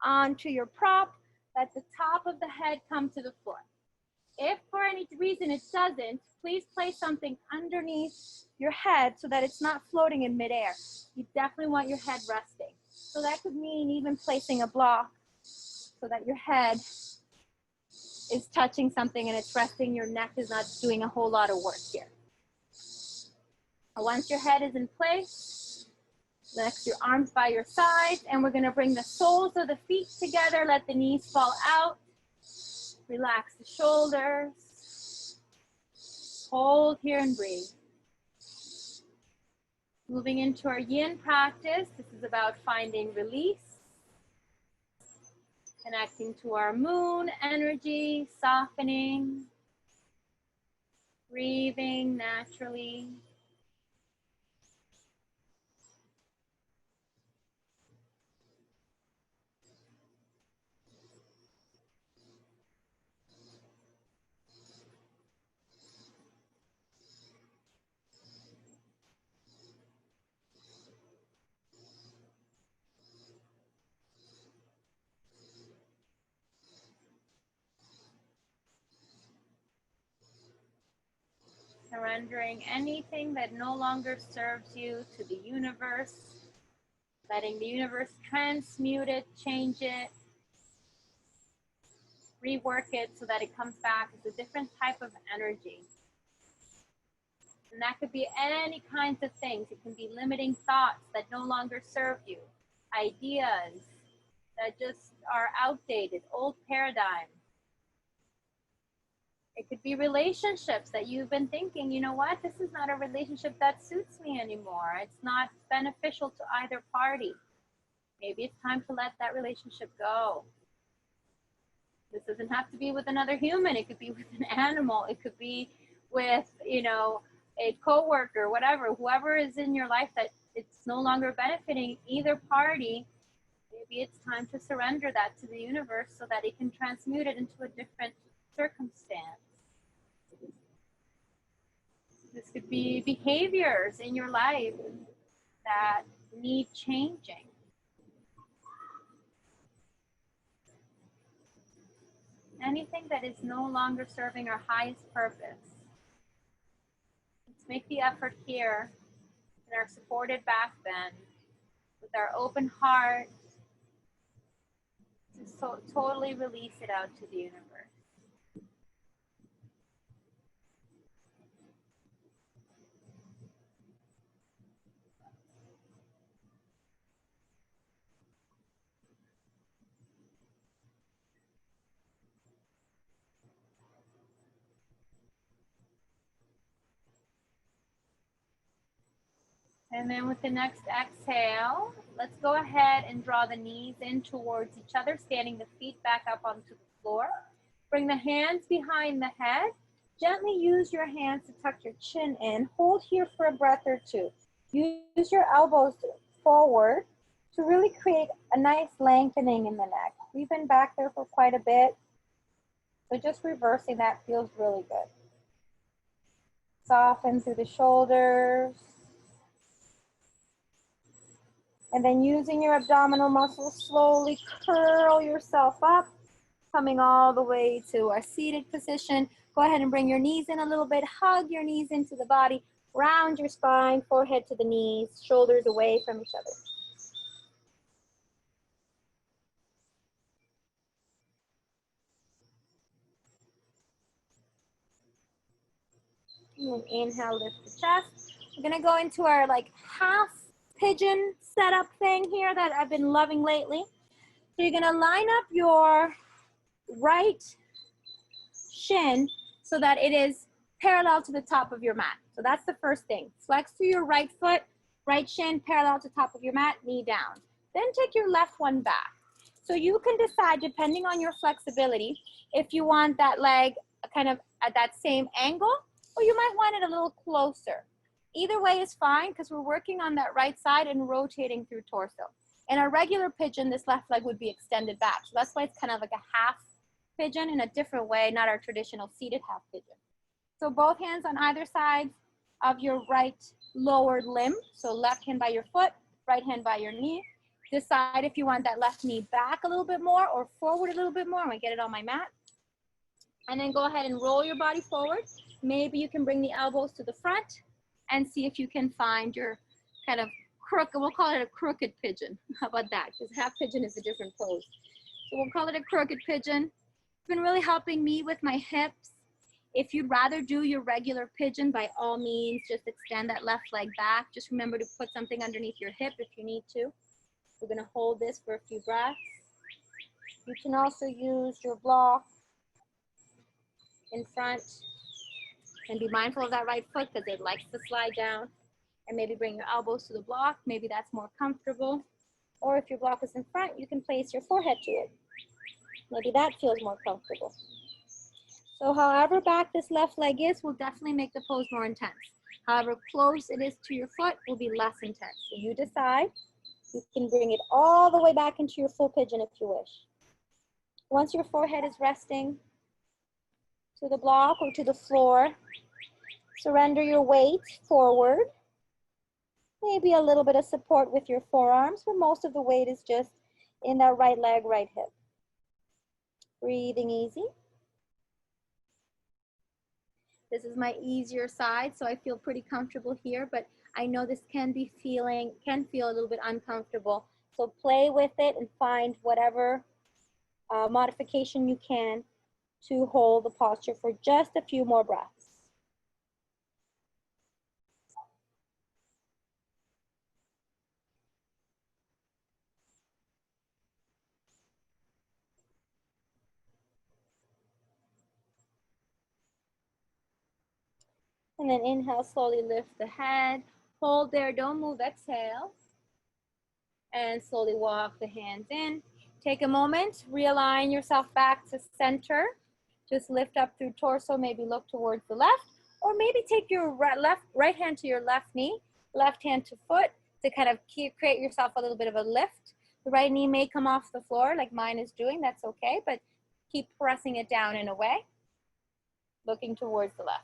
onto your prop. let the top of the head come to the floor. If for any reason it doesn't, please place something underneath your head so that it's not floating in midair. You definitely want your head resting. So that could mean even placing a block so that your head is touching something and it's resting. Your neck is not doing a whole lot of work here. Once your head is in place, next your arms by your sides, and we're gonna bring the soles of the feet together, let the knees fall out, relax the shoulders, hold here and breathe. Moving into our yin practice, this is about finding release, connecting to our moon energy, softening, breathing naturally. Surrendering anything that no longer serves you to the universe, letting the universe transmute it, change it, rework it so that it comes back as a different type of energy. And that could be any kinds of things. It can be limiting thoughts that no longer serve you, ideas that just are outdated, old paradigms. It could be relationships that you've been thinking, you know what, this is not a relationship that suits me anymore. It's not beneficial to either party. Maybe it's time to let that relationship go. This doesn't have to be with another human. It could be with an animal. It could be with, you know, a coworker, whatever, whoever is in your life that it's no longer benefiting either party. Maybe it's time to surrender that to the universe so that it can transmute it into a different circumstance. This could be behaviors in your life that need changing. Anything that is no longer serving our highest purpose. Let's make the effort here in our supported back bend with our open heart to totally release it out to the universe. And then with the next exhale, let's go ahead and draw the knees in towards each other, standing the feet back up onto the floor. Bring the hands behind the head. Gently use your hands to tuck your chin in. Hold here for a breath or two. Use your elbows forward to really create a nice lengthening in the neck. We've been back there for quite a bit, so just reversing that feels really good. Soften through the shoulders. And then using your abdominal muscles, slowly curl yourself up, coming all the way to a seated position. Go ahead and bring your knees in a little bit, hug your knees into the body, round your spine, forehead to the knees, shoulders away from each other. And inhale, lift the chest. We're gonna go into our like half pigeon setup thing here that I've been loving lately. So you're gonna line up your right shin so that it is parallel to the top of your mat. So that's the first thing. Flex through your right foot, right shin parallel to top of your mat, knee down. Then take your left one back. So you can decide, depending on your flexibility, if you want that leg kind of at that same angle, or you might want it a little closer. Either way is fine because we're working on that right side and rotating through torso. In a regular pigeon, this left leg would be extended back. So that's why it's kind of like a half pigeon in a different way, not our traditional seated half pigeon. So both hands on either side of your right lower limb. So left hand by your foot, right hand by your knee. Decide if you want that left knee back a little bit more or forward a little bit more. I'm gonna get it on my mat. And then go ahead and roll your body forward. Maybe you can bring the elbows to the front and see if you can find your kind of crooked, we'll call it a crooked pigeon. How about that? Because half pigeon is a different pose. So we'll call it a crooked pigeon. It's been really helping me with my hips. If you'd rather do your regular pigeon, by all means, just extend that left leg back. Just remember to put something underneath your hip if you need to. We're gonna hold this for a few breaths. You can also use your block in front and be mindful of that right foot because it likes to slide down, and maybe bring your elbows to the block. Maybe that's more comfortable. Or if your block is in front, you can place your forehead to it. Maybe that feels more comfortable. So however back this left leg is will definitely make the pose more intense. However close it is to your foot will be less intense. So you decide. You can bring it all the way back into your full pigeon if you wish. Once your forehead is resting to the block or to the floor, surrender your weight forward. Maybe a little bit of support with your forearms, but most of the weight is just in that right leg, right hip. Breathing easy. This is my easier side, so I feel pretty comfortable here, but I know this can feel a little bit uncomfortable. So play with it and find whatever modification you can to hold the posture for just a few more breaths. And then inhale, slowly lift the head. Hold there, don't move, exhale. And slowly walk the hands in. Take a moment, realign yourself back to center. Just lift up through torso, maybe look towards the left, or maybe take your right hand to your left knee, left hand to foot to kind of create yourself a little bit of a lift. The right knee may come off the floor like mine is doing, that's okay, but keep pressing it down in a way, looking towards the left.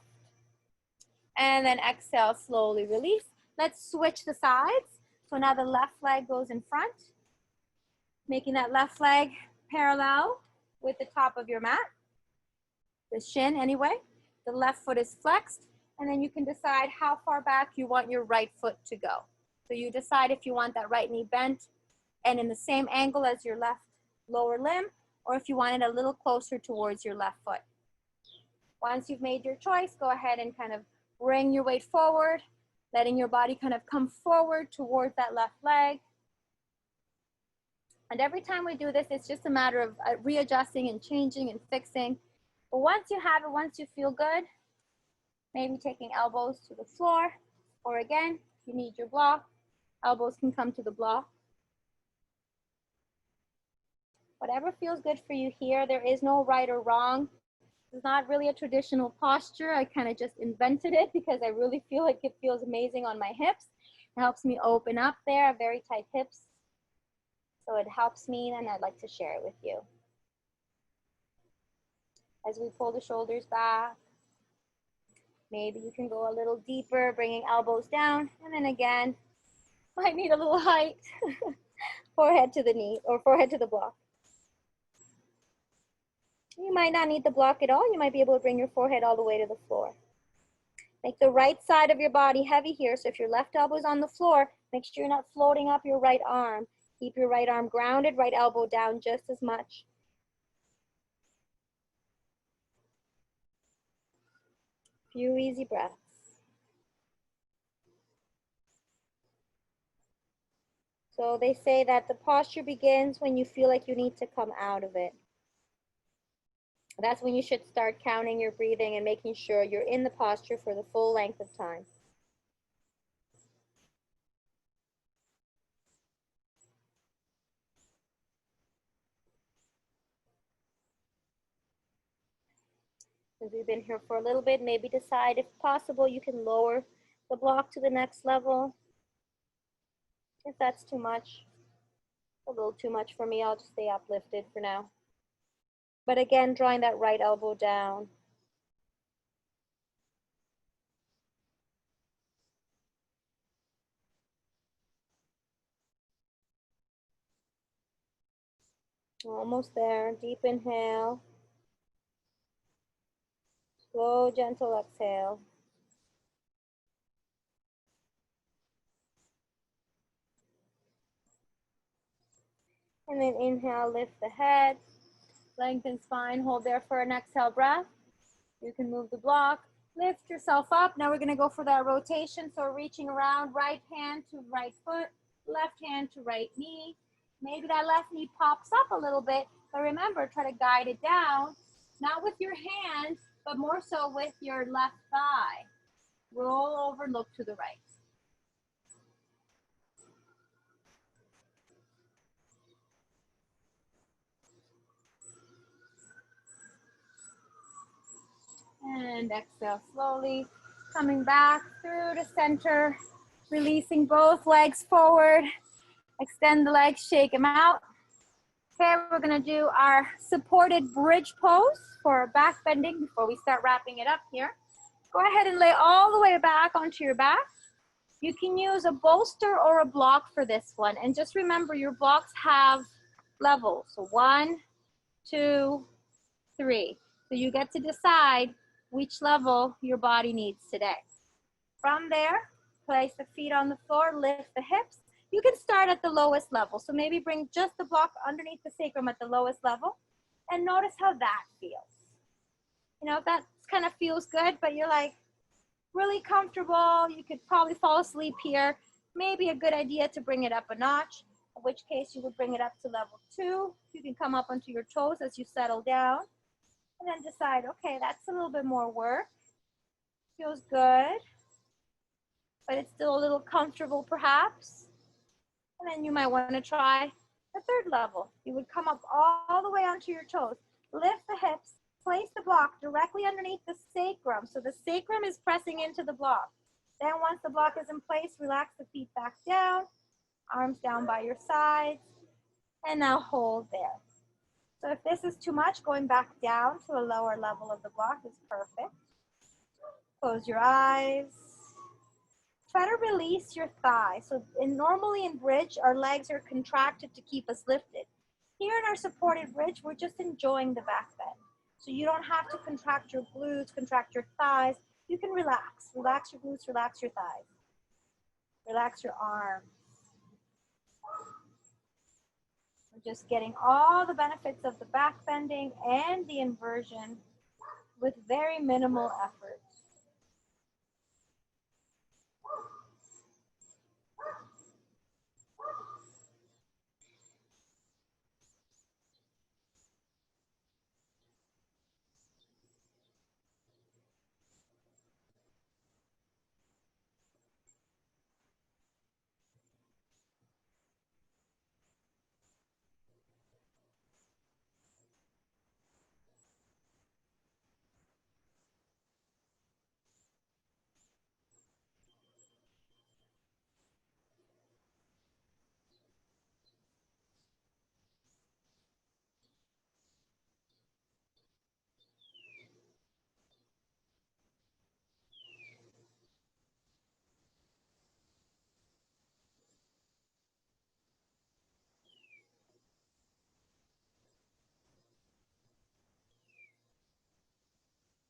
And then exhale, slowly release. Let's switch the sides. So now the left leg goes in front, making that left leg parallel with the top of your mat, the shin anyway. The left foot is flexed, and then you can decide how far back you want your right foot to go. So you decide if you want that right knee bent and in the same angle as your left lower limb, or if you want it a little closer towards your left foot. Once you've made your choice, go ahead and kind of bring your weight forward, letting your body kind of come forward towards that left leg. And every time we do this, it's just a matter of readjusting and changing and fixing. But once you have it, once you feel good, maybe taking elbows to the floor, or again, if you need your block, elbows can come to the block. Whatever feels good for you here, there is no right or wrong. It's not really a traditional posture. I kind of just invented it because I really feel like it feels amazing on my hips. It helps me open up there. I have very tight hips. So it helps me, and I'd like to share it with you. As we pull the shoulders back, maybe you can go a little deeper, bringing elbows down. And then again, might need a little height. Forehead to the knee or forehead to the block. You might not need the block at all. You might be able to bring your forehead all the way to the floor. Make the right side of your body heavy here. So if your left elbow is on the floor, make sure you're not floating up your right arm. Keep your right arm grounded, right elbow down just as much. Few easy breaths. So they say that the posture begins when you feel like you need to come out of it. That's when you should start counting your breathing and making sure you're in the posture for the full length of time. Since we've been here for a little bit, maybe decide if possible you can lower the block to the next level. If that's too much, a little too much for me, I'll just stay uplifted for now. But again, drawing that right elbow down. Almost there. Deep inhale. Slow, gentle exhale. And then inhale, lift the head. Lengthen spine. Hold there for an exhale breath. You can move the block. Lift yourself up. Now we're going to go for that rotation. So reaching around, right hand to right foot, left hand to right knee. Maybe that left knee pops up a little bit, but remember, try to guide it down, not with your hand, but more so with your left thigh. Roll over, look to the right. And exhale slowly, coming back through the center, releasing both legs forward. Extend the legs, shake them out. Okay, we're gonna do our supported bridge pose for back bending before we start wrapping it up here. Go ahead and lay all the way back onto your back. You can use a bolster or a block for this one. And just remember, your blocks have levels. So 1, 2, 3. So you get to decide which level your body needs today. From there, place the feet on the floor, lift the hips. You can start at the lowest level. So maybe bring just the block underneath the sacrum at the lowest level and notice how that feels. You know, if that kind of feels good, but you're like really comfortable, you could probably fall asleep here. Maybe a good idea to bring it up a notch, in which case you would bring it up to level 2. You can come up onto your toes as you settle down and then decide, okay, that's a little bit more work. Feels good, but it's still a little comfortable perhaps. And then you might want to try the third level. You would come up all the way onto your toes, lift the hips, place the block directly underneath the sacrum. So the sacrum is pressing into the block. Then once the block is in place, relax the feet back down, arms down by your sides, and now hold there. So if this is too much, going back down to a lower level of the block is perfect. Close your eyes. Try to release your thigh. So normally in bridge, our legs are contracted to keep us lifted. Here in our supported bridge, we're just enjoying the back bend. So you don't have to contract your glutes, contract your thighs. You can relax. Relax your glutes, relax your thighs. Relax your arms. We're just getting all the benefits of the back bending and the inversion with very minimal effort.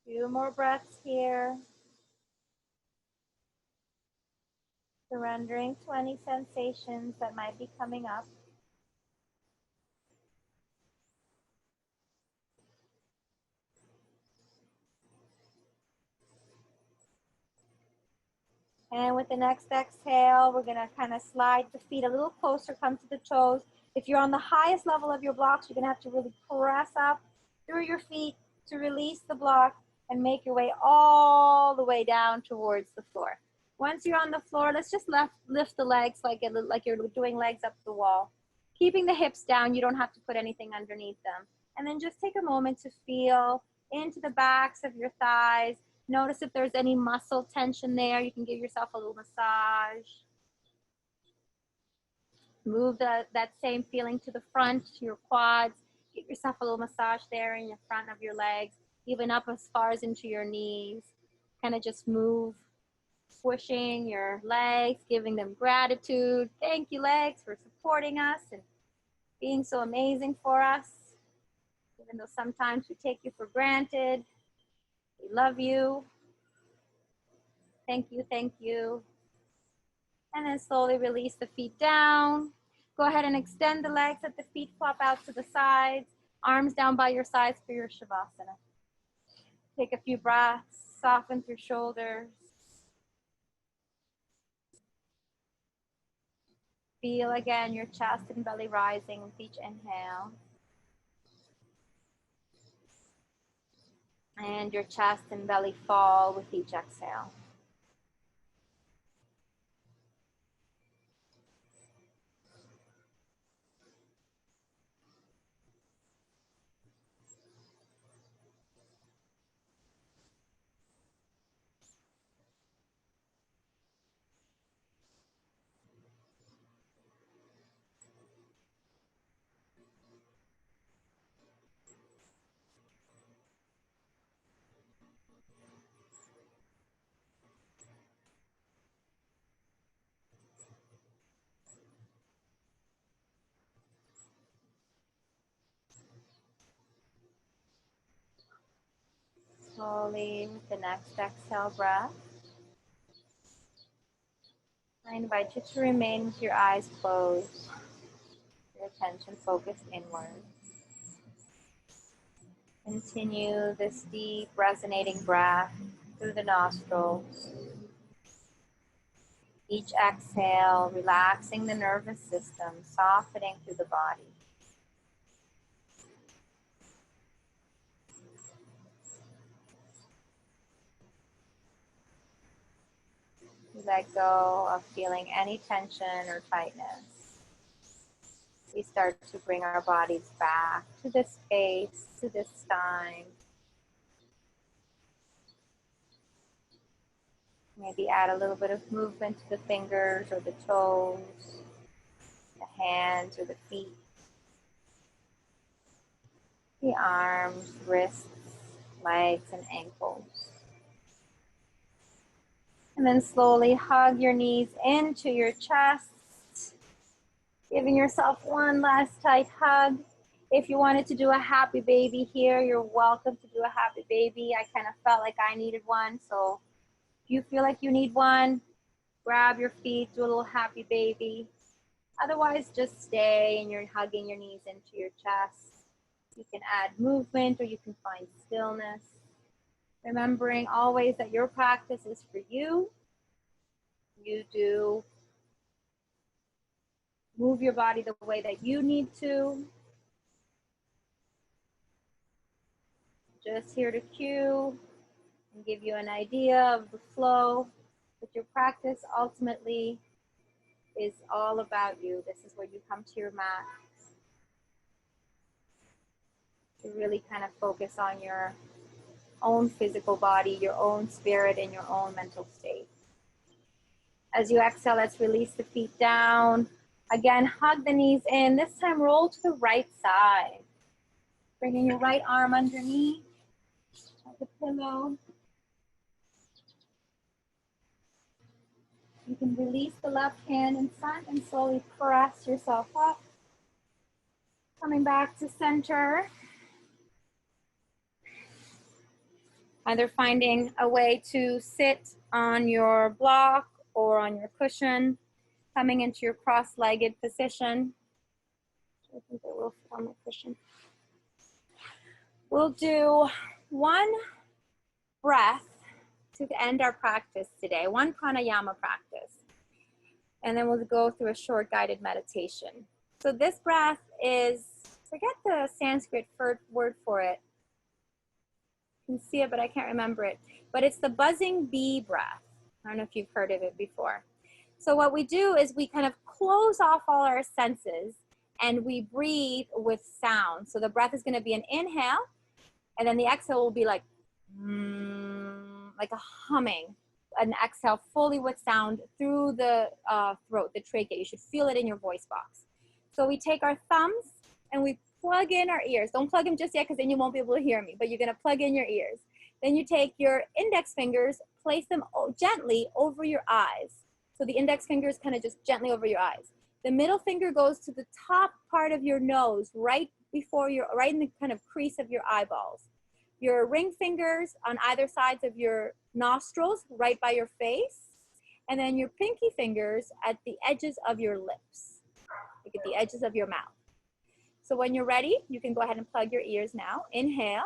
Few more breaths here. Surrendering to any sensations that might be coming up. And with the next exhale, we're gonna kind of slide the feet a little closer, come to the toes. If you're on the highest level of your blocks, you're gonna have to really press up through your feet to release the block and make your way all the way down towards the floor. Once you're on the floor, let's just lift the legs like you're doing legs up the wall. Keeping the hips down, you don't have to put anything underneath them. And then just take a moment to feel into the backs of your thighs. Notice if there's any muscle tension there. You can give yourself a little massage. Move that same feeling to the front, to your quads. Give yourself a little massage there in the front of your legs, even up as far as into your knees. Kind of just move, swishing your legs, giving them gratitude. Thank you, legs, for supporting us and being so amazing for us, even though sometimes we take you for granted. We love you. Thank you, thank you. And then slowly release the feet down. Go ahead and extend the legs, let the feet flop out to the sides, arms down by your sides for your Shavasana. Take a few breaths, soften through shoulders. Feel again your chest and belly rising with each inhale. And your chest and belly fall with each exhale. Slowly with the next exhale breath, I invite you to remain with your eyes closed, your attention focused inward. Continue this deep resonating breath through the nostrils. Each exhale, relaxing the nervous system, softening through the body. We let go of feeling any tension or tightness. We start to bring our bodies back to this space, to this time. Maybe add a little bit of movement to the fingers or the toes, the hands or the feet, the arms, wrists, legs, and ankles. And then slowly hug your knees into your chest, giving yourself one last tight hug. If you wanted to do a happy baby here, you're welcome to do a happy baby. I kind of felt like I needed one, so if you feel like you need one, grab your feet, do a little happy baby. Otherwise, just stay and you're hugging your knees into your chest. You can add movement or you can find stillness. Remembering always that your practice is for you. You do move your body the way that you need to. Just here to cue and give you an idea of the flow. But your practice ultimately is all about you. This is where you come to your mat to really kind of focus on your own physical body, your own spirit, and your own mental state. As you exhale, let's release the feet down. Again, hug the knees in. This time, roll to the right side. Bringing your right arm underneath the pillow. You can release the left hand in front and slowly press yourself up. Coming back to center. Either finding a way to sit on your block or on your cushion, coming into your cross-legged position. I think I will sit on my cushion. We'll do one breath to end our practice today, one pranayama practice. And then we'll go through a short guided meditation. So this breath is, forget the Sanskrit word for it. You can see it, but I can't remember it. But it's the buzzing bee breath. I don't know if you've heard of it before. So what we do is we kind of close off all our senses and we breathe with sound. So the breath is going to be an inhale, and then the exhale will be like a humming. An exhale fully with sound through the throat, the trachea. You should feel it in your voice box. So we take our thumbs and we plug in our ears. Don't plug them just yet because then you won't be able to hear me, but you're going to plug in your ears. Then you take your index fingers, place them gently over your eyes. So the index fingers kind of just gently over your eyes. The middle finger goes to the top part of your nose, right in the kind of crease of your eyeballs. Your ring fingers on either sides of your nostrils, right by your face. And then your pinky fingers at the edges of your lips, like at the edges of your mouth. So when you're ready, you can go ahead and plug your ears now. Inhale.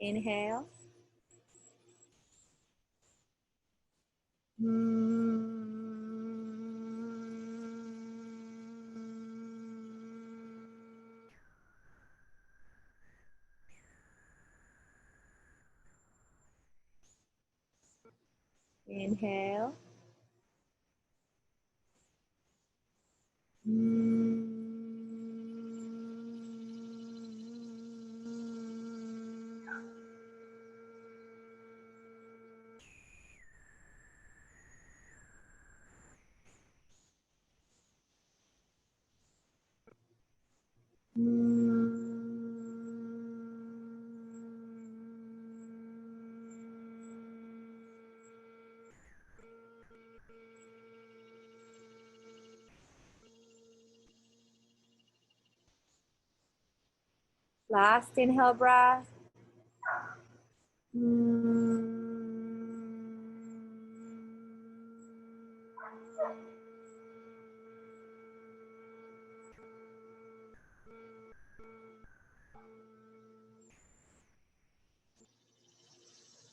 Inhale. Inhale. Last inhale breath.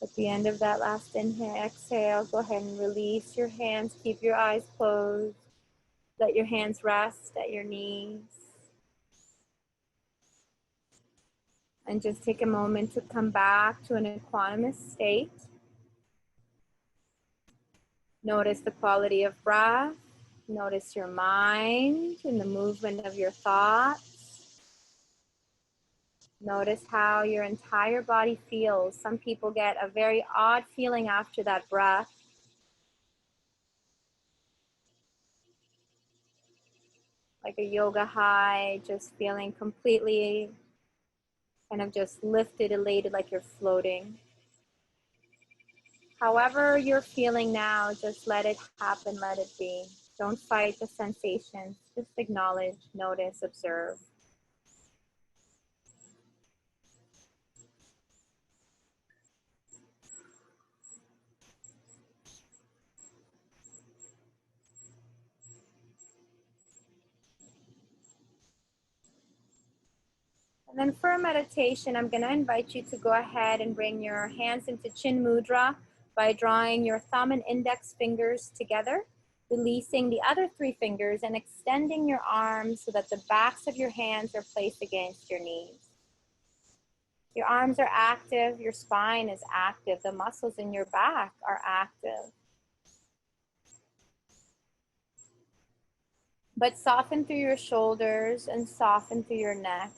At the end of that last inhale, exhale, go ahead and release your hands. Keep your eyes closed. Let your hands rest at your knees. And just take a moment to come back to an equanimous state. Notice the quality of breath. Notice your mind and the movement of your thoughts. Notice how your entire body feels. Some people get a very odd feeling after that breath. Like a yoga high, just feeling completely kind of just lifted, elated, like you're floating. However you're feeling now, just let it happen, let it be. Don't fight the sensations, just acknowledge, notice, observe. And then for a meditation, I'm going to invite you to go ahead and bring your hands into Chin Mudra by drawing your thumb and index fingers together, releasing the other three fingers and extending your arms so that the backs of your hands are placed against your knees. Your arms are active, your spine is active, the muscles in your back are active. But soften through your shoulders and soften through your neck.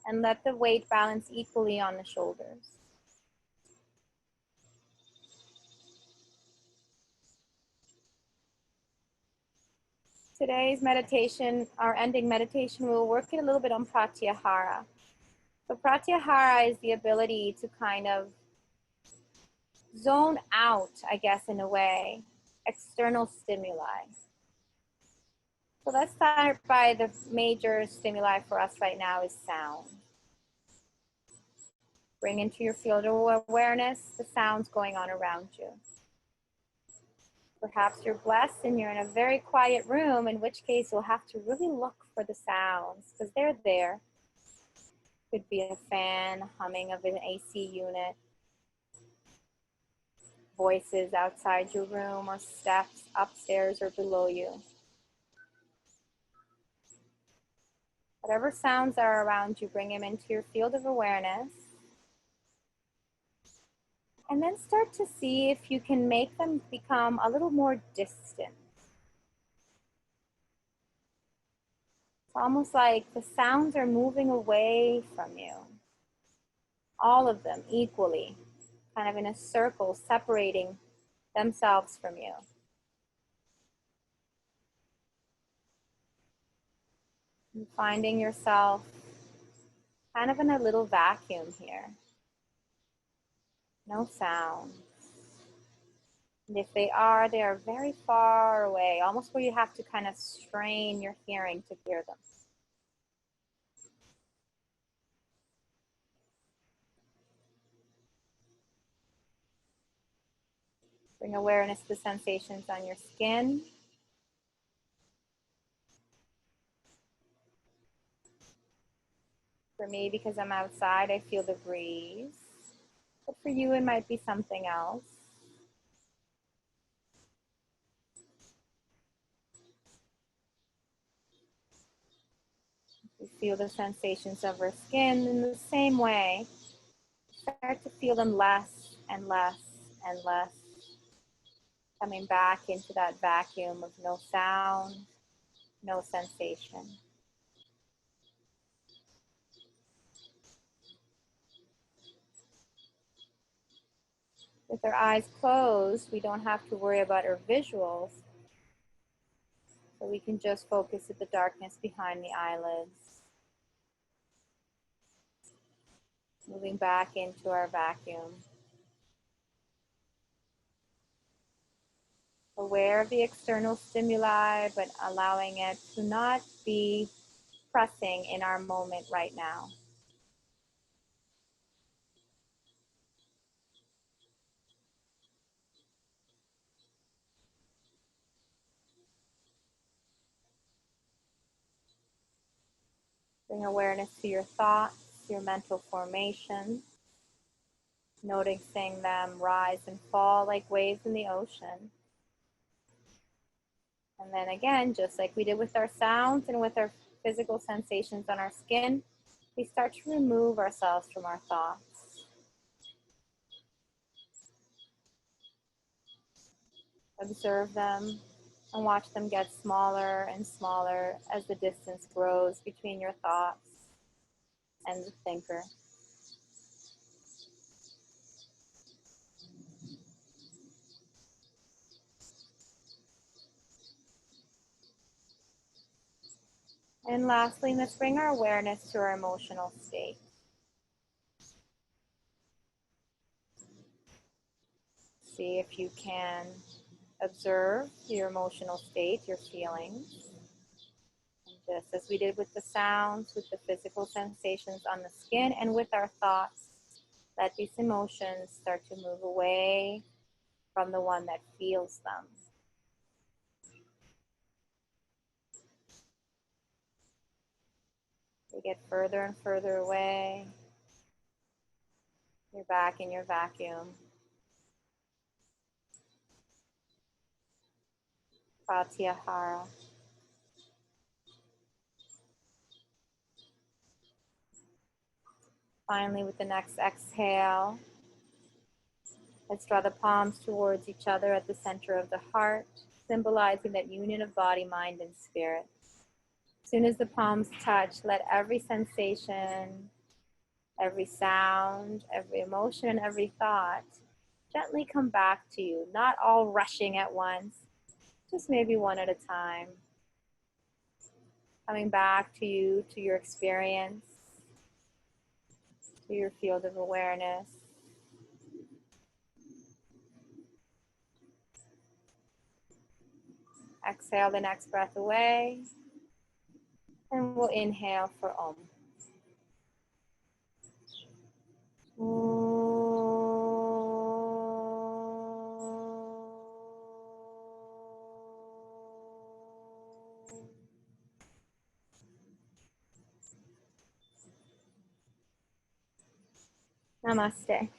And let the weight balance equally on the shoulders. Today's meditation, our ending meditation, we'll work it a little bit on pratyahara. So pratyahara is the ability to kind of zone out, I guess, in a way, external stimuli. So let's start by the major stimuli for us right now is sound. Bring into your field of awareness the sounds going on around you. Perhaps you're blessed and you're in a very quiet room, in which case you'll have to really look for the sounds because they're there. Could be a fan, humming of an AC unit, voices outside your room or steps upstairs or below you. Whatever sounds are around you, bring them into your field of awareness. And then start to see if you can make them become a little more distant. It's almost like the sounds are moving away from you. All of them equally, kind of in a circle, separating themselves from you. And finding yourself kind of in a little vacuum here. No sound. And if they are very far away, almost where you have to kind of strain your hearing to hear them. Bring awareness to the sensations on your skin. For me, because I'm outside, I feel the breeze. But for you, it might be something else. We feel the sensations of our skin in the same way. Start to feel them less and less and less. Coming back into that vacuum of no sound, no sensation. With our eyes closed, we don't have to worry about our visuals. So we can just focus at the darkness behind the eyelids. Moving back into our vacuum. Aware of the external stimuli, but allowing it to not be pressing in our moment right now. Bring awareness to your thoughts, your mental formation, noticing them rise and fall like waves in the ocean. And then again, just like we did with our sounds and with our physical sensations on our skin, we start to remove ourselves from our thoughts. Observe them and watch them get smaller and smaller as the distance grows between your thoughts and the thinker. And lastly, let's bring our awareness to our emotional state. See if you can observe your emotional state, your feelings. And just as we did with the sounds, with the physical sensations on the skin, and with our thoughts, let these emotions start to move away from the one that feels them. They get further and further away. You're back in your vacuum. Pratyahara. Finally, with the next exhale, let's draw the palms towards each other at the center of the heart, symbolizing that union of body, mind, and spirit. As soon as the palms touch, let every sensation, every sound, every emotion, and every thought gently come back to you, not all rushing at once, just maybe one at a time. Coming back to you, to your experience, to your field of awareness. Exhale the next breath away, and we'll inhale for Om. Namaste.